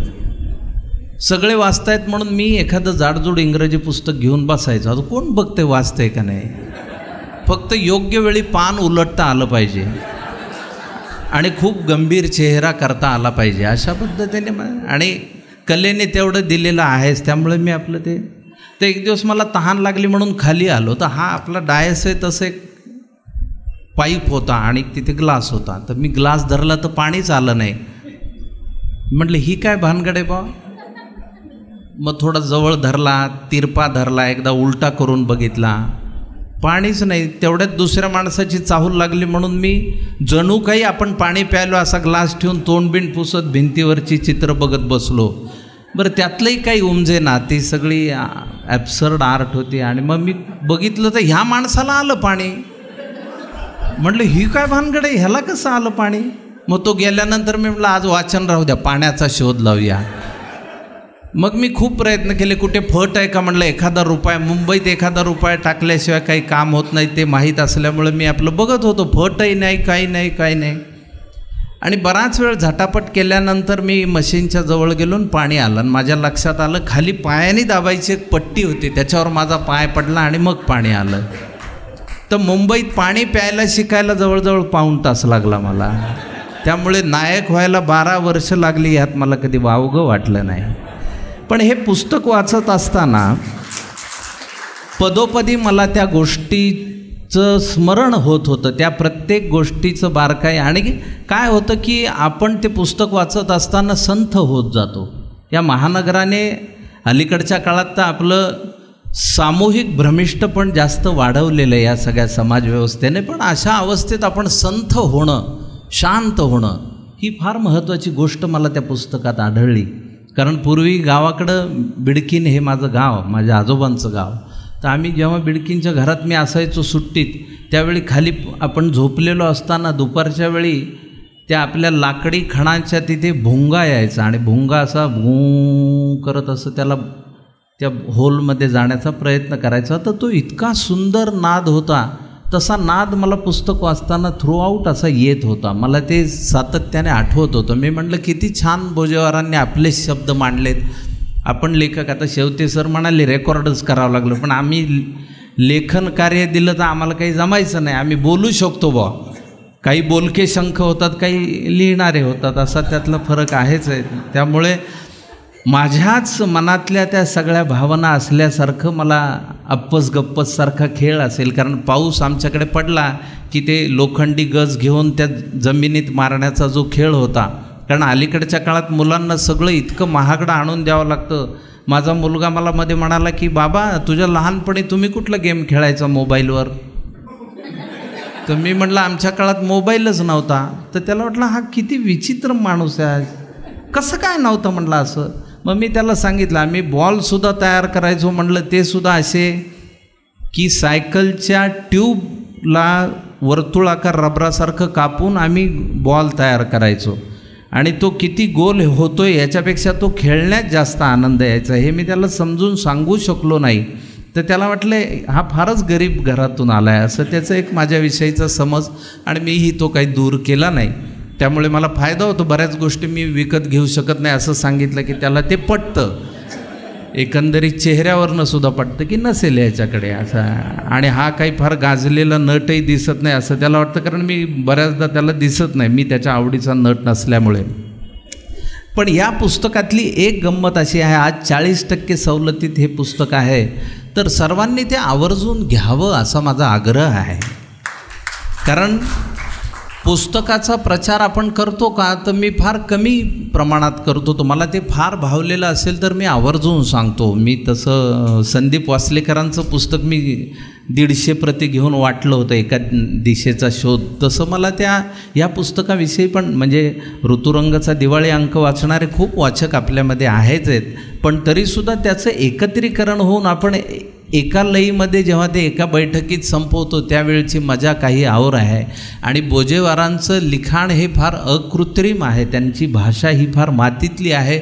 सगळे वाचतायत म्हणून मी एखादं जाडजूड इंग्रजी पुस्तक घेऊन बसायचं. आता कोण बघते वाचतंय का नाही, फक्त योग्य वेळी पान उलटता आलं पाहिजे आणि खूप गंभीर चेहरा करता आला पाहिजे अशा पद्धतीने. आणि कलेने तेवढं दिलेलं आहेच, त्यामुळे मी आपलं ते एक दिवस मला तहान लागली म्हणून खाली आलो. तर हा आपला डायस आहे तसं एक पाईप होता आणि तिथे ग्लास होता. तर मी ग्लास धरला तर पाणीच आलं नाही. म्हटलं ही काय भानगड आहे बा. मग थोडा जवळ धरला, तिरपा धरला, एकदा उलटा करून बघितला, पाणीच नाही. तेवढ्यात दुसऱ्या माणसाची चाहूल लागली म्हणून मी जणू काही आपण पाणी प्यायलो असा ग्लास ठेवून तोंडबिंड पुसत भिंतीवरची चित्र बघत बसलो. बरं त्यातलंही काही उमजे ना, ती सगळी ॲब्सर्ड आर्ट होती. आणि मग मी बघितलं तर ह्या माणसाला आलं पाणी. म्हटलं ही काय भानगड आहे, ह्याला कसं आलं पाणी. मग तो गेल्यानंतर मी म्हटलं आज वाचन राहू द्या, पाण्याचा शोध लावूया. मग मी खूप प्रयत्न केले, कुठे फट आहे का म्हटलं. एखादा रुपया, मुंबईत एखादा रुपया टाकल्याशिवाय काही काम होत नाही ते माहीत असल्यामुळे मी आपलं बघत होतो. फटही नाही, काही नाही. आणि बराच वेळ झटापट केल्यानंतर मी मशीनच्या जवळ गेलो आणि पाणी आलं. आणि माझ्या लक्षात आलं खाली पायाने दाबायची एक पट्टी होती, त्याच्यावर माझा पाय पडला आणि मग पाणी आलं. तर मुंबईत पाणी प्यायला शिकायला जवळजवळ पाऊण तास लागला मला. त्यामुळे नायक व्हायला 12 वर्ष लागली, ह्यात मला कधी वावगं वाटलं नाही. पण हे पुस्तक वाचत असताना पदोपदी मला त्या गोष्टीचं स्मरण होत होतं, त्या प्रत्येक गोष्टीचं बारकाई. आणि काय होतं की आपण ते पुस्तक वाचत असताना संथ होत जातो. या महानगराने अलीकडच्या काळात तर आपलं सामूहिक भ्रमिष्ट पण जास्त वाढवलेलं आहे या सगळ्या समाजव्यवस्थेने. पण अशा अवस्थेत आपण संथ होणं शांत होणं, ही फार महत्त्वाची गोष्ट मला त्या पुस्तकात आढळली. कारण पूर्वी गावाकडं बिडकीन हे माझं गाव, माझ्या आजोबांचं गाव. तर आम्ही जेव्हा बिडकींच्या घरात मी असायचो सुट्टीत, त्यावेळी खाली आपण झोपलेलो असताना दुपारच्या वेळी त्या आपल्या लाकडी खणाच्या तिथे भुंगा यायचा आणि भुंगा असा भू करत असं त्याला त्या होलमध्ये जाण्याचा प्रयत्न करायचा. तर तो इतका सुंदर नाद होता. तसा नाद मला पुस्तक वाचताना थ्रूआऊट असा येत होता. मला ते सातत्याने आठवत होतं. मी म्हटलं किती छान बोजेवारांनी आपले शब्द मांडलेत. आपण लेखक, आता शेवते सर म्हणाले रेकॉर्डच करावं लागलं, पण आम्ही लेखन कार्य दिलं तर आम्हाला काही जमायचं नाही. आम्ही बोलू शकतो बा, काही बोलके शंख होतात, काही लिहिणारे होतात, असा त्यातला फरक आहेच आहे. त्यामुळे माझ्याच मनातल्या त्या सगळ्या भावना असल्यासारखं मला अप्पस गप्पससारखा खेळ असेल. कारण पाऊस आमच्याकडे पडला की ते लोखंडी गज घेऊन त्या जमिनीत मारण्याचा जो खेळ होता. कारण अलीकडच्या काळात मुलांना सगळं इतकं महागडं आणून द्यावं लागतं. माझा मुलगा मला मध्ये म्हणाला की बाबा तुझ्या लहानपणी तुम्ही कुठला गेम खेळायचा मोबाईलवर? तर मी म्हटलं आमच्या काळात मोबाईलच नव्हता. तर त्याला वाटलं हा किती विचित्र माणूस आहे, कसं काय नव्हतं म्हटलं असं. मग मी त्याला सांगितलं आम्ही बॉलसुद्धा तयार करायचो. म्हटलं ते सुद्धा असे की सायकलच्या ट्यूबला वर्तुळाकार रबरासारखं कापून आम्ही बॉल तयार करायचो आणि तो किती गोल होतोय याच्यापेक्षा तो खेळण्यात जास्त आनंद यायचा. हे मी त्याला समजून सांगू शकलो नाही. तर त्याला वाटलं हा फारच गरीब घरातून आला आहे असं त्याचं एक माझ्याविषयीचा समज, आणि मीही तो काही दूर केला नाही. त्यामुळे मला फायदा होतो. बऱ्याच गोष्टी मी विकत घेऊ शकत नाही असं सांगितलं की त्याला ते पटतं. एकंदरीत चेहऱ्यावरनं सुद्धा पटतं की नसेल याच्याकडे असं, आणि हा काही फार गाजलेला नटही दिसत नाही असं त्याला वाटतं. कारण मी बऱ्याचदा त्याला दिसत नाही, मी त्याच्या आवडीचा नट नसल्यामुळे. पण या पुस्तकातली एक गंमत अशी आहे, आज 40% सवलतीत हे पुस्तक आहे, तर सर्वांनी ते आवर्जून घ्यावं असा माझा आग्रह आहे. कारण पुस्तकाचा प्रचार आपण करतो का, तर मी फार कमी प्रमाणात करतो. तुम्हाला ते फार भावलेलं असेल तर मी आवर्जून सांगतो. मी तसं संदीप वासलेकरांचं पुस्तक मी 150 प्रती घेऊन वाटलं होतं, एका दिशेचा शोध. तसं मला या पुस्तकाविषयी पण, म्हणजे ऋतुरंगचा दिवाळी अंक वाचणारे खूप वाचक आपल्यामध्ये आहेच आहेत, पण तरीसुद्धा त्याचं एकत्रीकरण होऊन आपण एका लईमध्ये जेव्हा ते एका बैठकीत संपवतो त्यावेळची मजा काही और आहे. आणि बोजेवारांचं लिखाण हे फार अकृत्रिम आहे, त्यांची भाषा ही फार मातीतली आहे.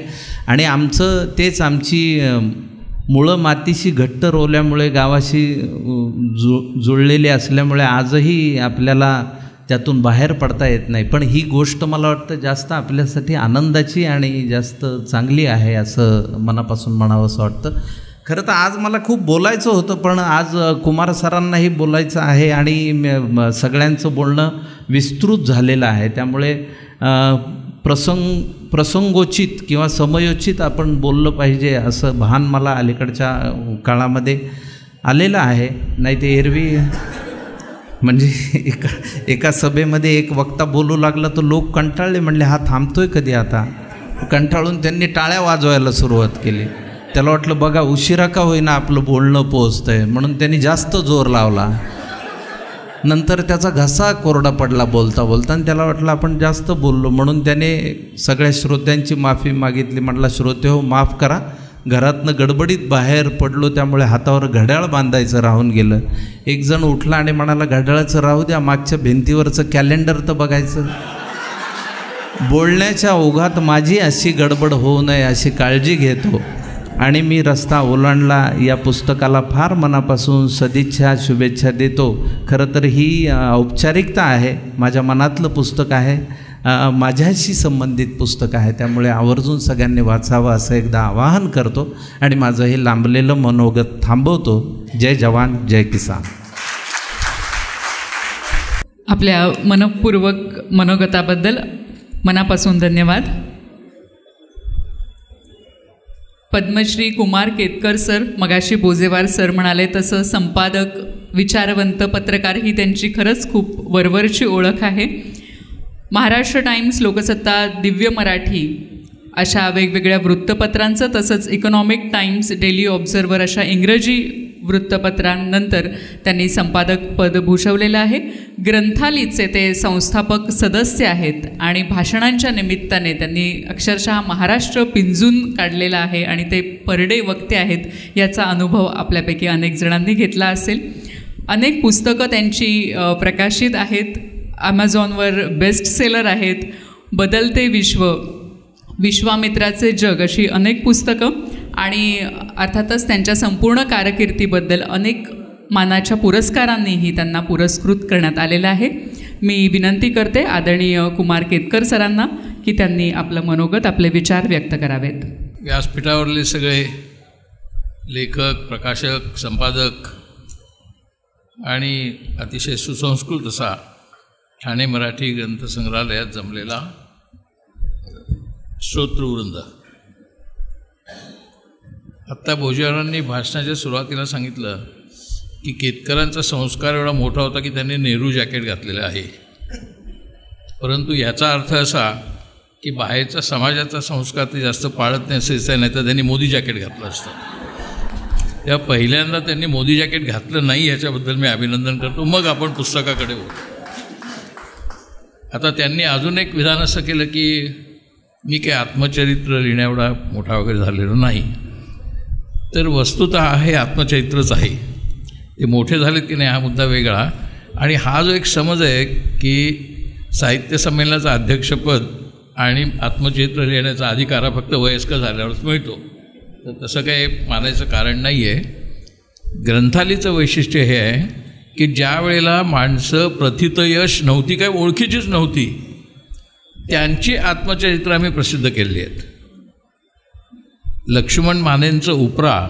आणि आमची मुळं मातीशी घट्ट रोवल्यामुळे, गावाशी जुळलेली असल्यामुळे आजही आपल्याला त्यातून बाहेर पडता येत नाही. पण ही गोष्ट मला वाटतं जास्त आपल्यासाठी आनंदाची आणि जास्त चांगली आहे असं मनापासून म्हणावंसं वाटतं. खरं तर आज मला खूप बोलायचं होतं, पण आज कुमार सरांनाही बोलायचं आहे आणि सगळ्यांचं बोलणं विस्तृत झालेलं आहे. त्यामुळे प्रसंगोचित किंवा समयोचित आपण बोललं पाहिजे असं भान मला अलीकडच्या काळामध्ये आलेलं आहे. नाही ते एरवी म्हणजे एका सभेमध्ये एक वक्ता बोलू लागला तर लोक कंटाळले, म्हणले हा थांबतोय कधी आता. कंटाळून त्यांनी टाळ्या वाजवायला सुरुवात केली. त्याला वाटलं बघा उशिरा का होईना आपलं बोलणं पोहोचतं आहे, म्हणून त्यांनी जास्त जोर लावला. नंतर त्याचा घसा कोरडा पडला बोलता बोलता आणि त्याला वाटलं आपण जास्त बोललो, म्हणून त्याने सगळ्या श्रोत्यांची माफी मागितली. म्हटलं श्रोते हो माफ करा, घरातनं गडबडीत बाहेर पडलो त्यामुळे हातावर घड्याळ बांधायचं राहून गेलं. एक जण उठला आणि म्हणाला घड्याळाचं राहू द्या, मागच्या भिंतीवरचं कॅलेंडर तर बघायचं. बोलण्याच्या ओघात माझी अशी गडबड होऊ नये अशी काळजी घेतो. आणि मी रस्ता ओलांडला या पुस्तकाला फार मनापासून सदिच्छा शुभेच्छा देतो. खरं तर ही औपचारिकता आहे, माझ्या मनातलं पुस्तक आहे, माझ्याशी संबंधित पुस्तक आहे. त्यामुळे आवर्जून सगळ्यांनी वाचावं असं एकदा आवाहन करतो आणि माझं हे लांबलेलं मनोगत थांबवतो. जय जवान जय किसान. आपल्या मनपूर्वक मनोगताबद्दल मनापासून धन्यवाद. पद्मश्री कुमार केतकर सर, मगाशी बोजेवार सर म्हणाले तसं संपादक, विचारवंत, पत्रकार ही त्यांची खरंच खूप वरवरची ओळख आहे. महाराष्ट्र टाइम्स, लोकसत्ता, दिव्य मराठी अशा वेगवेगळ्या वृत्तपत्रांचं, तसंच इकॉनॉमिक टाइम्स, डेली ऑब्झर्वर अशा इंग्रजी वृत्तपत्रांनंतर त्यांनी संपादक पद भूषवलेलं आहे. ग्रंथालीचे ते संस्थापक सदस्य आहेत आणि भाषणांच्या निमित्ताने त्यांनी अक्षरशः महाराष्ट्र पिंजून काढलेला आहे आणि ते परडे वक्ते आहेत याचा अनुभव आपल्यापैकी अनेक जणांनी घेतला असेल. अनेक पुस्तकं त्यांची प्रकाशित आहेत, ॲमेझॉनवर बेस्ट सेलर आहेत, बदलते विश्व, विश्वामित्राचे जग अशी अनेक पुस्तकं आणि अर्थातच त्यांच्या संपूर्ण कारकिर्दीबद्दल अनेक मानाच्या पुरस्कारांनीही त्यांना पुरस्कृत करण्यात आलेलं आहे. मी विनंती करते आदरणीय कुमार केतकर सरांना की त्यांनी आपलं मनोगत, आपले विचार व्यक्त करावेत. व्यासपीठावरले सगळे लेखक, प्रकाशक, संपादक आणि अतिशय सुसंस्कृत असा ठाणे मराठी ग्रंथसंग्रहालयात जमलेला श्रोतृवृंद, आत्ता भोजेवारांनी भाषणाच्या सुरुवातीला सांगितलं की केतकरांचा संस्कार एवढा मोठा होता की त्यांनी नेहरू जॅकेट घातलेलं आहे. परंतु याचा अर्थ असा की बाहेरचा समाजाचा संस्कार ते जास्त पाळत नसायचं, नाही तर त्यांनी मोदी जॅकेट घातलं असतं. तेव्हा पहिल्यांदा त्यांनी मोदी जॅकेट घातलं नाही याच्याबद्दल मी अभिनंदन करतो. मग आपण पुस्तकाकडे वळू. आता त्यांनी अजून एक विधान असं केलं की मी काही आत्मचरित्र लिहिण्याएवढा मोठा वगैरे झालेलो नाही. तर वस्तुतः हे आत्मचरित्रच आहे. ते मोठे झालेत की नाही हा मुद्दा वेगळा. आणि हा जो एक समज आहे की साहित्य संमेलनाचं अध्यक्षपद आणि आत्मचरित्र लिहिण्याचा अधिकार हा फक्त वयस्कर झाल्यावरच मिळतो, तर तसं काही मानायचं कारण नाही आहे. ग्रंथालीचं वैशिष्ट्य हे आहे की ज्या वेळेला माणसं प्रथितयश नव्हती, काय ओळखीचीच नव्हती, त्यांची आत्मचरित्र आम्ही प्रसिद्ध केलेली आहेत. लक्ष्मण मानेंचं उपरा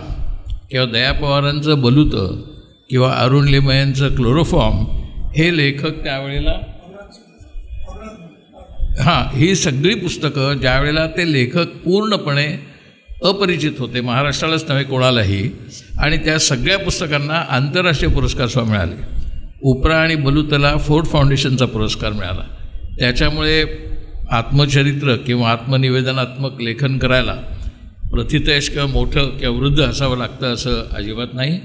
किंवा दया पवारांचं बलुतं किंवा अरुण लिमयांचं क्लोरोफॉर्म हे लेखक त्यावेळेला, ही सगळी पुस्तकं ज्यावेळेला ते लेखक पूर्णपणे अपरिचित होते, महाराष्ट्रालाच नव्हे कोणालाही, आणि त्या सगळ्या पुस्तकांना आंतरराष्ट्रीय पुरस्कार सुद्धा मिळाले. उपरा आणि बलुतला फोर्ड फाउंडेशनचा पुरस्कार मिळाला. त्याच्यामुळे आत्मचरित्र किंवा आत्मनिवेदनात्मक लेखन करायला प्रथितयश किंवा मोठं किंवा वृद्ध असावं लागतं असं अजिबात नाही.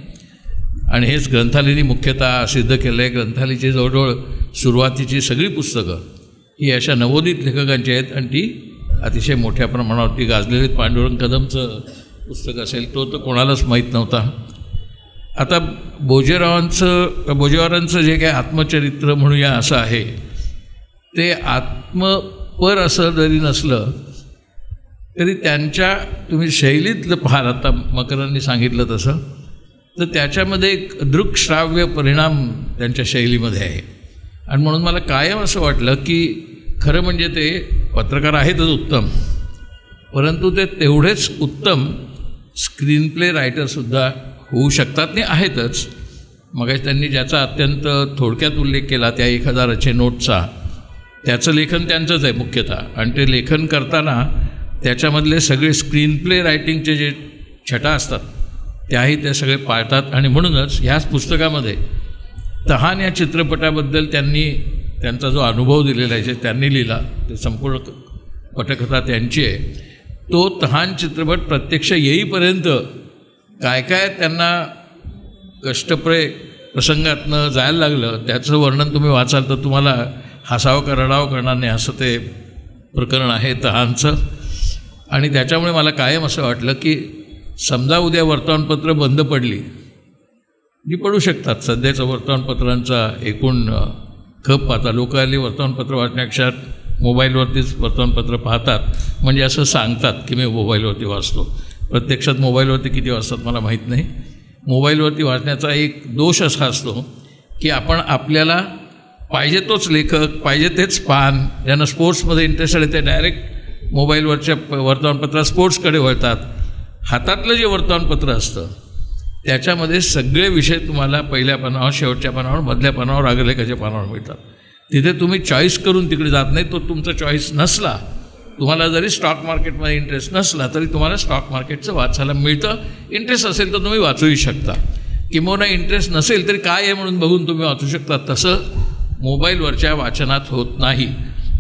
आणि हेच ग्रंथालीने मुख्यतः सिद्ध केलं आहे. ग्रंथालीची जवळजवळ सुरुवातीची सगळी पुस्तकं ही अशा नवोदित लेखकांची आहेत आणि ती अतिशय मोठ्या प्रमाणावरती गाजलेली. पांडुरंग कदमचं पुस्तक असेल तो तर कोणालाच माहीत नव्हता. आता भोजेवारांचं जे काही आत्मचरित्र म्हणूया असं आहे, ते आत्मपर असं जरी नसलं तरी त्यांच्या तुम्ही शैलीतलं पाहाल, आता मकरांनी सांगितलं तसं, तर त्याच्यामध्ये एक दृक्श्राव्य परिणाम त्यांच्या शैलीमध्ये आहे. आणि म्हणून मला कायम असं वाटलं की खरं म्हणजे ते पत्रकार आहेतच उत्तम, परंतु ते तेवढेच उत्तम स्क्रीन प्ले रायटरसुद्धा होऊ शकतात आणि आहेतच. मग त्यांनी ज्याचा अत्यंत थोडक्यात उल्लेख केला त्या 1000 नोटचा, त्याचं लेखन त्यांचंच आहे मुख्यतः. आणि ते लेखन करताना त्याच्यामधले सगळे स्क्रीन प्ले रायटिंगचे जे छटा असतात त्याही ते सगळे पाळतात. आणि म्हणूनच ह्याच पुस्तकामध्ये तहान या चित्रपटाबद्दल त्यांचा जो अनुभव दिलेला आहे, जे त्यांनी लिहिला, ते संपूर्ण पटकथा त्यांची आहे. तो तहान चित्रपट प्रत्यक्ष येईपर्यंत काय काय त्यांना कष्टप्रय प्रसंगातनं जायला लागलं त्याचं वर्णन तुम्ही वाचाल तर तुम्हाला हसावं का रडावं करणार नाही असं ते प्रकरण आहे तहानचं. आणि त्याच्यामुळे मला कायम असं वाटलं की समजा उद्या वर्तमानपत्र बंद पडली, जी पडू शकतात, सध्याचं वर्तमानपत्रांचा एकूण खप पाहता लोक आली वर्तमानपत्र वाचण्यापेक्षा मोबाईलवरतीच वर्तमानपत्र पाहतात, म्हणजे असं सांगतात की मी मोबाईलवरती वाचतो. प्रत्यक्षात मोबाईलवरती किती वाचतात मला माहीत नाही. मोबाईलवरती वाचण्याचा एक दोष असा असतो की आपण आपल्याला पाहिजे तोच लेखक, पाहिजे तेच पान, ज्यांना स्पोर्ट्समध्ये इंटरेस्ट आहे ते डायरेक्ट मोबाईलवरच्या वर्तमानपत्रात स्पोर्ट्सकडे वळतात. हातातलं जे वर्तमानपत्र असतं त्याच्यामध्ये सगळे विषय तुम्हाला पहिल्या पानावर, शेवटच्या पानावर, मधल्या पानावर, अग्रलेखाच्या पानावर मिळतात. तिथे तुम्ही चॉईस करून तिकडे जात नाही. तो तुमचा चॉईस नसला, तुम्हाला जरी स्टॉक मार्केटमध्ये इंटरेस्ट नसला तरी तुम्हाला स्टॉक मार्केटचं वाचायला मिळतं. इंटरेस्ट असेल तर तुम्ही वाचूही शकता, किंवा इंटरेस्ट नसेल तरी काय आहे म्हणून बघून तुम्ही वाचू शकता. तसं मोबाईलवरच्या वाचनात होत नाही.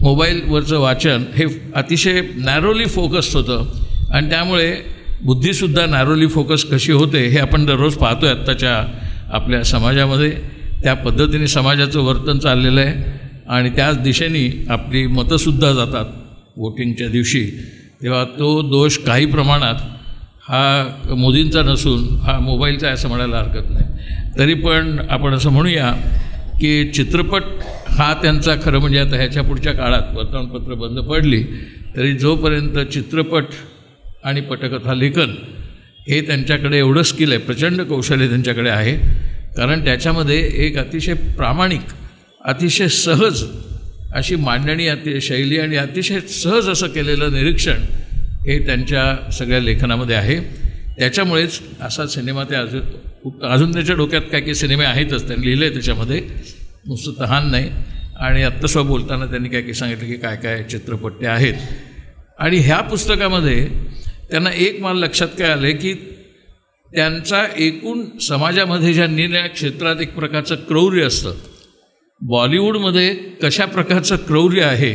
मोबाईलवरचं वाचन हे अतिशय नॅरोली फोकस्ड होतं आणि त्यामुळे बुद्धीसुद्धा नॅरोली फोकस कशी होते हे आपण दररोज पाहतो आहे आत्ताच्या आपल्या समाजामध्ये. त्या पद्धतीने समाजाचं वर्तन चाललेलं आहे आणि त्याच दिशेने आपली मतंसुद्धा जातात वोटिंगच्या दिवशी. तेव्हा तो दोष काही प्रमाणात हा मोदींचा नसून हा मोबाईलचा आहे असं म्हणायला हरकत नाही. तरी पण आपण असं म्हणूया की चित्रपट हा त्यांचा खरं म्हणजे आता ह्याच्या पुढच्या काळात वर्तमानपत्र बंद पडली तरी जोपर्यंत चित्रपट आणि पटकथा लेखन हे त्यांच्याकडे एवढं स्किल आहे, प्रचंड कौशल्य त्यांच्याकडे आहे. कारण त्याच्यामध्ये एक अतिशय प्रामाणिक, अतिशय सहज अशी मांडणी शैली आणि अतिशय सहज असं केलेलं निरीक्षण हे त्यांच्या सगळ्या लेखनामध्ये आहे. त्याच्यामुळेच असा सिनेमा ते अजून त्याच्या डोक्यात काय काही सिनेमे आहेतच, त्यांनी लिहिले आहे त्याच्यामध्ये, नुसतं तहान नाही. आणि आत्तासुद्धा बोलताना त्यांनी काय काही सांगितलं की काय काय चित्रपट ते आहेत. आणि ह्या पुस्तकामध्ये त्यांना एक मला लक्षात काय आलं की त्यांचा एकूण समाजामध्ये ज्या निरनिराळ्या क्षेत्रात एक प्रकारचं क्रौर्य असतं, बॉलिवूडमध्ये कशा प्रकारचं क्रौर्य आहे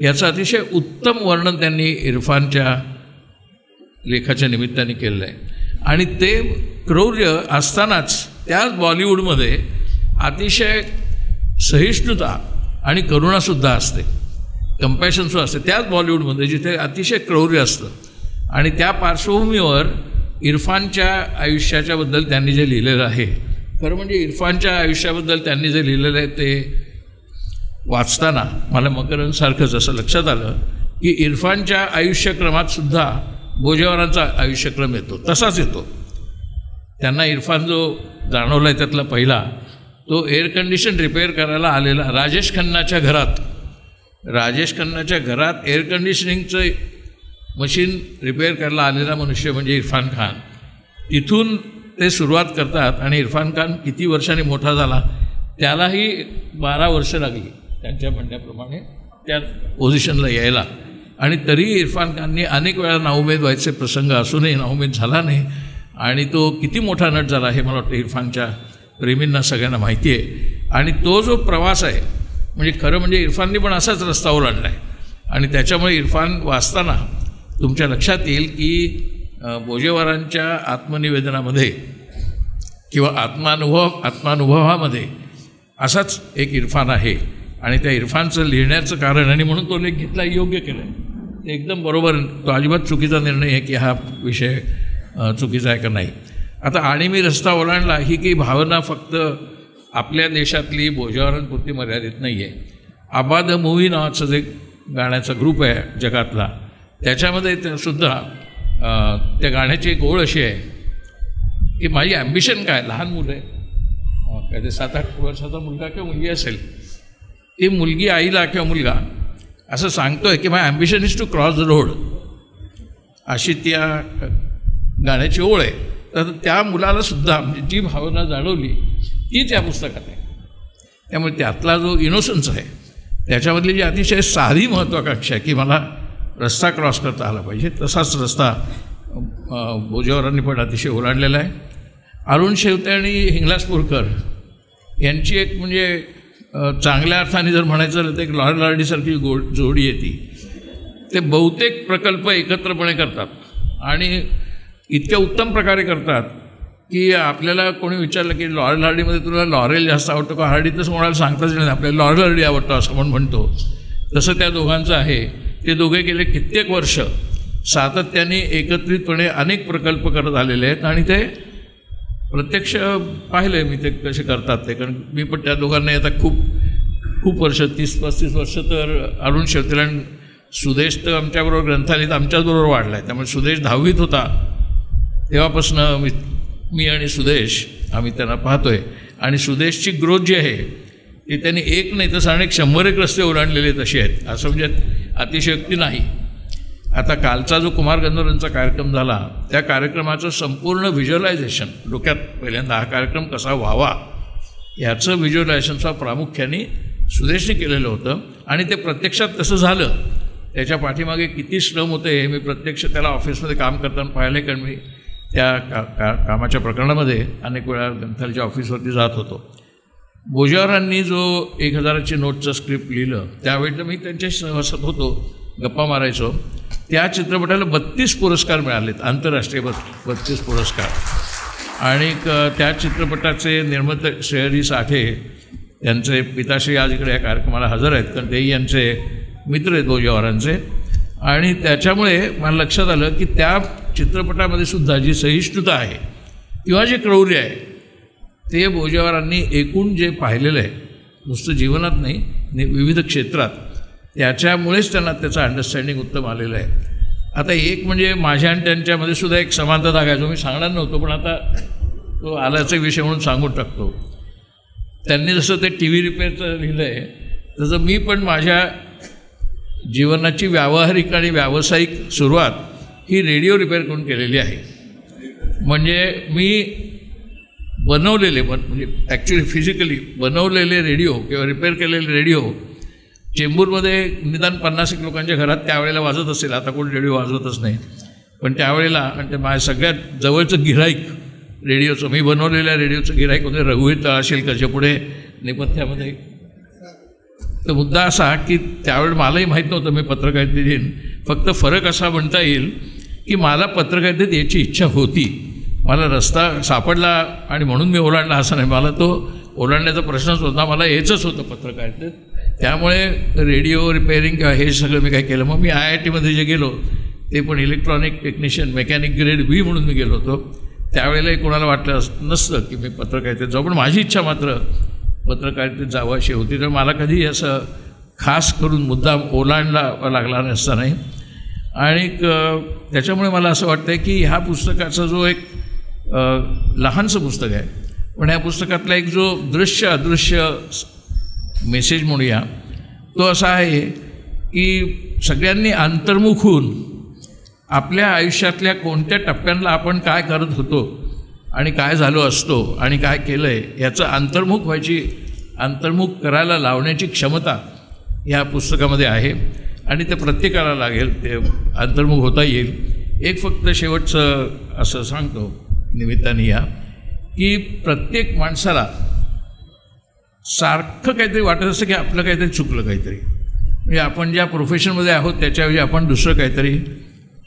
याचं अतिशय उत्तम वर्णन त्यांनी इरफानच्या लेखाच्या निमित्ताने केलेलं आहे. आणि ते क्रौर्य असतानाच त्याच बॉलिवूडमध्ये अतिशय सहिष्णुता आणि करुणासुद्धा असते, कंपॅशनसुद्धा असते त्याच बॉलिवूडमध्ये जिथे अतिशय क्रौर्य असतं. आणि त्या पार्श्वभूमीवर इरफानच्या आयुष्याच्याबद्दल त्यांनी जे लिहिलेलं आहे, खरं म्हणजे इरफानच्या आयुष्याबद्दल त्यांनी जे लिहिलेलं आहे ते वाचताना मला मकरंदसारखंच असं लक्षात आलं की इरफानच्या आयुष्यक्रमातसुद्धा बोजेवारांचा आयुष्यक्रम येतो, तसाच येतो. त्यांना इरफान जो जाणवला आहे त्यातला पहिला तो एअर कंडिशन रिपेअर करायला आलेला राजेश खन्नाच्या घरात एअर कंडिशनिंगचं मशीन रिपेअर करायला आलेला मनुष्य म्हणजे इरफान खान. तिथून ते सुरुवात करतात आणि इरफान खान किती वर्षांनी मोठा झाला त्यालाही 12 वर्ष लागली त्यांच्या म्हणण्याप्रमाणे त्या पोझिशनला यायला. आणि तरी इरफान खाननी अनेक वेळा नाउमेद व्हायचे प्रसंग असूनही नाउमेद झाला नाही. आणि तो किती मोठा नट झाला हे मला वाटतं इरफानच्या प्रेमींना सगळ्यांना माहिती आहे. आणि तो जो प्रवास आहे म्हणजे खरं म्हणजे इरफाननी पण असाच रस्ता ओलांडला आहे. आणि त्याच्यामुळे इरफान वाचताना तुमच्या लक्षात येईल की बोजेवारांच्या आत्मनिवेदनामध्ये किंवा आत्मानुभवामध्ये असाच एक इरफान आहे. आणि त्या इरफानचं लिहिण्याचं कारण आणि म्हणून तो लेख घेतला योग्य केलं आहे, ते एकदम बरोबर, तो अजिबात चुकीचा निर्णय आहे की हा विषय चुकीचा आहे का नाही. आता आणि मी रस्ता ओलांडला ही काही भावना फक्त आपल्या देशातली बोजेवारांपुरती मर्यादित नाही आहे. आबाद मूव्ही नावाचं जे गाण्याचा ग्रुप आहे जगातला, त्याच्यामध्ये सुद्धा त्या गाण्याची एक ओळ अशी आहे की माझी ॲम्बिशन काय, लहान मुलं आहे काय ते 7-8 वर्षाचा मुलगा किंवा मुलगी असेल, ती मुलगी आईला किंवा मुलगा असं सांगतोय की my ambition is to cross the road, अशी त्या गाण्याची ओळ आहे. तर त्या मुलालासुद्धा म्हणजे जी भावना जाणवली ती त्या पुस्तकात आहे. त्यामुळे त्यातला जो इनोसन्स आहे त्याच्यामधली जी अतिशय साधी महत्त्वाकांक्षा आहे की मला रस्ता क्रॉस करता आला पाहिजे, तसाच रस्ता बोजेवारांनी पण अतिशय ओलांडलेला आहे. अरुण शेवते आणि हिंगलाजपूरकर यांची एक म्हणजे चांगल्या अर्थाने जर म्हणायचं झालं तर एक लॉरेल हार्डीसारखी जोडी आहे ती. ते बहुतेक प्रकल्प एकत्रपणे करतात आणि इतक्या उत्तम प्रकारे करतात की आपल्याला कोणी विचारलं की लॉरेल हार्डीमध्ये तुला लॉरेल जास्त आवडतो का हार्डी, तसं कोणाला सांगताच नाही, आपल्याला लॉरेल हार्डी आवडतो असं म्हणतो. तसं त्या दोघांचं आहे. ते दोघे गेले कित्येक वर्ष सातत्याने एकत्रितपणे अनेक प्रकल्प करत आलेले आहेत आणि ते प्रत्यक्ष पाहिलं आहे मी ते कसे करतात ते. कारण मी पण त्या दोघांना आता खूप वर्ष 30-35 वर्ष तर अरुण शेवतेला आणि सुदेश तर आमच्याबरोबर ग्रंथालयात आमच्याचबरोबर वाढला आहे. त्यामुळे सुदेश 10वीत होता तेव्हापासून मी आणि सुदेश आम्ही त्यांना पाहतो आहे. आणि सुदेशची ग्रोथ जी आहे ती त्यांनी एक नाही तर अनेक 100 रस्ते ओलांडलेले तसे आहेत, असं म्हणजे अतिशयोक्ती नाही. आता कालचा जो कुमार गंधर्वांचा कार्यक्रम झाला त्या कार्यक्रमाचं संपूर्ण व्हिज्युअलायझेशन डोक्यात पहिल्यांदा हा कार्यक्रम कसा व्हावा याचं व्हिज्युअलायझेशनचा प्रामुख्याने सुदेशने केलेलं होतं. आणि ते प्रत्यक्षात तसं झालं. त्याच्या पाठीमागे किती श्रम होते हे मी प्रत्यक्ष त्याला ऑफिसमध्ये काम करताना पाहिले. कारण मी त्या कामाच्या प्रकरणामध्ये अनेक वेळा ग्रंथालयाच्या ऑफिसवरती जात होतो. बोजेवारांनी जो 1000ची नोटचं स्क्रिप्ट लिहिलं त्यावेळी तर मी त्यांच्याशी सहवासात होतो, गप्पा मारायचो. त्या चित्रपटाला 32 पुरस्कार मिळालेत, आंतरराष्ट्रीय 32 पुरस्कार. आणि त्या चित्रपटाचे निर्माते श्रेयरी साठे यांचे पिताश्री आज इकडे या कार्यक्रमाला हजर आहेत, कारण तेही यांचे मित्र आहेत बोजेवारांचे. आणि त्याच्यामुळे मला लक्षात आलं की त्या चित्रपटामध्ये सुद्धा जी सहिष्णुता आहे किंवा जे क्रौर्य आहे ते बोजेवारांनी एकूण जे पाहिलेलं आहे, नुसतं जीवनात नाही विविध क्षेत्रात, त्याच्यामुळेच त्यांना त्याचं अंडरस्टँडिंग उत्तम आलेलं आहे. आता एक म्हणजे माझ्या आणि त्यांच्यामध्ये सुद्धा एक समानता दाखवायचो, मी सांगणार नव्हतो पण आता तो आल्याचा विषय म्हणून सांगून टाकतो. त्यांनी जसं ते टी व्ही रिपेअरचं लिहिलं आहे तसं मी पण माझ्या जीवनाची व्यावहारिक आणि व्यावसायिक सुरुवात ही रेडिओ रिपेअर करून केलेली आहे. म्हणजे मी बनवलेले म्हणजे ॲक्च्युली फिजिकली बनवलेले रेडिओ किंवा रिपेअर केलेले रेडिओ चेंबूरमध्ये निदान 50 लोकांच्या घरात त्यावेळेला वाजत असेल, आता कोण रेडिओ वाजवतच नाही, पण त्यावेळेला आणि ते माझ्या सगळ्यात जवळचं गिऱ्हाईक रेडिओचं, मी बनवलेल्या रेडिओचं गिऱ्हाईक म्हणजे रघुवीर तळाशीलकरच्या पुढे नेपथ्यामध्ये. तर मुद्दा असा की त्यावेळेस मलाही माहीत नव्हतं मी पत्रकारितेत येईन, फक्त फरक असा म्हणता येईल की मला पत्रकारितेत याची इच्छा होती, मला रस्ता सापडला आणि म्हणून मी ओलांडला असं नाही, मला तो ओलांडण्याचा प्रश्नच होता, मला यायचंच होतं पत्रकारितेत. त्यामुळे रेडिओ रिपेअरिंग किंवा हे सगळं मी काय केलं. मग मी IIT जे गेलो ते पण electronic technician mechanic grade B म्हणून मी गेलो होतो. त्यावेळेलाही कोणाला वाटलं नसतं की मी पत्रकारितेत जाऊ, पण माझी इच्छा मात्र पत्रकारितेत जावं अशी होती. तर मला कधी असं खास करून मुद्दाम ओलांडला लागला नसता नाही. आणि त्याच्यामुळे मला असं वाटतं की ह्या पुस्तकाचा जो एक लहानसं पुस्तक आहे, पण ह्या पुस्तकातला एक जो दृश्य अदृश्य मेसेज म्हणूया तो असा आहे की सगळ्यांनी अंतर्मुख होऊन आपल्या आयुष्यातल्या कोणत्या टप्प्यांना आपण काय करत होतो आणि काय झालो असतो आणि काय केलं आहे याचं अंतर्मुख करायला लावण्याची क्षमता या पुस्तकामध्ये आहे. आणि ते प्रत्येकाला लागेल, ते अंतर्मुख होता येईल. एक फक्त शेवटचं असं सांगतो निमित्ताने या की प्रत्येक माणसाला सारखं काहीतरी वाटत असतं की आपलं काहीतरी चुकलं, काहीतरी म्हणजे आपण ज्या प्रोफेशनमध्ये आहोत त्याच्याऐवजी आपण दुसरं काहीतरी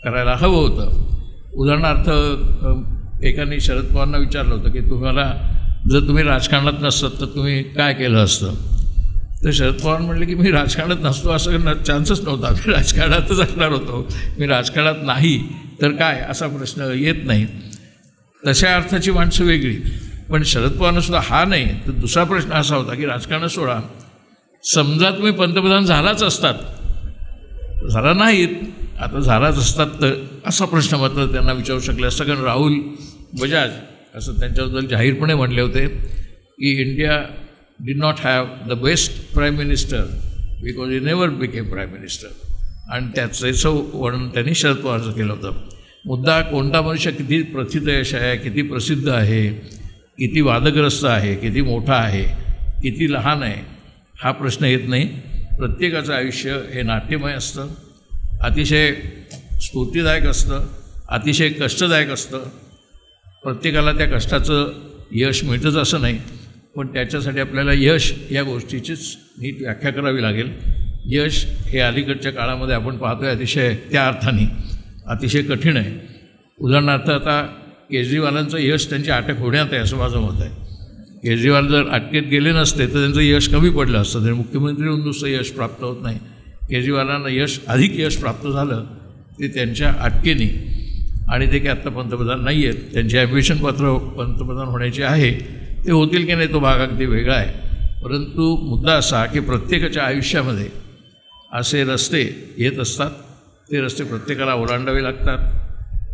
करायला हवं होतं. उदाहरणार्थ एकाने शरद पवारांना विचारलं होतं की तुम्हाला जर तुम्ही राजकारणात नसतात तर तुम्ही काय केलं असतं. तर शरद पवार म्हणले की मी राजकारणात नसतो असं चान्सच नव्हता, मी राजकारणातच असणार होतो, मी राजकारणात नाही तर काय असा प्रश्न येत नाही. तशा अर्थाची माणसं वेगळी. पण शरद पवारांनासुद्धा हा नाही तर दुसरा प्रश्न असा होता की राजकारण सोडा, समजा तुम्ही पंतप्रधान झालाच असतात, झाला नाहीत आता झालाच असतात तर असा प्रश्न मात्र त्यांना विचारू शकले असतं. कारण राहुल बजाज असं त्यांच्याबद्दल जाहीरपणे म्हणले होते की India did not have the best prime minister because he never became prime minister. आणि त्याचं वर्णन त्यांनी शरद पवारचं केलं होतं. मुद्दा कोणता मनुष्य किती प्रथितयश आहे, किती प्रसिद्ध आहे, किती वादग्रस्त आहे, किती मोठा आहे, किती लहान आहे हा प्रश्न येत नाही. प्रत्येकाचं आयुष्य हे नाट्यमय असतं, अतिशय स्फूर्तिदायक असतं, अतिशय कष्टदायक असतं. प्रत्येकाला त्या कष्टाचं यश मिळतंच असं नाही, पण त्याच्यासाठी आपल्याला यश या गोष्टीचीच नीट व्याख्या करावी लागेल. यश हे अलीकडच्या काळामध्ये आपण पाहतोय अतिशय त्या अर्थाने अतिशय कठीण आहे. उदाहरणार्थ आता केजरीवालांचं यश त्यांची अटक होण्यात आहे असं माझं मत आहे. केजरीवाल जर अटकेत गेले नसते तर त्यांचं यश कमी पडलं असतं, तरी मुख्यमंत्री होऊन नुसतं यश प्राप्त होत नाही. केजरीवालांना अधिक यश प्राप्त झालं ते त्यांच्या अटकेने, आणि ते की आत्ता पंतप्रधान नाही आहेत, त्यांचे ॲम्बिशन पत्र पंतप्रधान होण्याचे आहे, ते होतील की नाही तो भाग अगदी वेगळा आहे. परंतु मुद्दा असा की प्रत्येकाच्या आयुष्यामध्ये असे रस्ते येत असतात, ते रस्ते प्रत्येकाला ओलांडावे लागतात.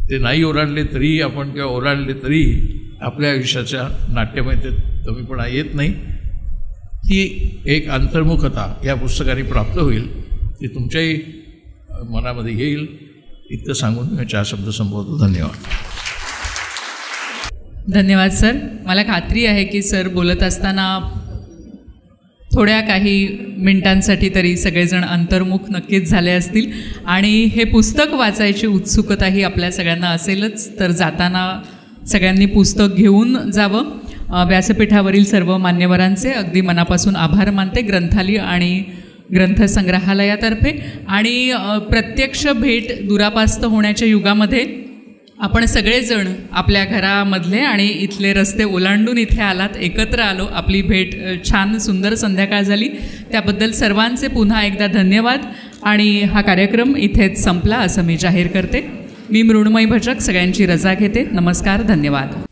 ते नाही ओलांडले तरीही आपण किंवा ओलांडले तरीही आपल्या आयुष्याच्या नाट्यमयतेत कमीपणा येत नाही. ती एक अंतर्मुखता या पुस्तकाने प्राप्त होईल, ती तुमच्याही मनामध्ये येईल. इतकं सांगून मी 4 शब्द संपवतो. धन्यवाद. धन्यवाद सर. मला खात्री आहे की सर बोलत असताना थोड्या काही मिनिटांसाठी तरी सगळेजण अंतर्मुख नक्कीच झाले असतील आणि हे पुस्तक वाचायची उत्सुकताही आपल्या सगळ्यांना असेलच. तर जाताना सगळ्यांनी पुस्तक घेऊन जावं. व्यासपीठावरील सर्व मान्यवरांचे अगदी मनापासून आभार मानते, ग्रंथालय आणि ग्रंथसंग्रहालयातर्फे. आणि प्रत्यक्ष भेट दुरापास्त होण्याच्या युगामध्ये आपण सगळेजण आपल्या घरामधले आणि इथले रस्ते ओलांडून इथे आलात, एकत्र आलो, आपली भेट छान सुंदर संध्याकाळ झाली, त्याबद्दल सर्वांचे पुन्हा एकदा धन्यवाद. आणि हा कार्यक्रम इथेच संपला असं मी जाहीर करते. मी मृण्मयी भजक सगळ्यांची रजा घेते. नमस्कार, धन्यवाद.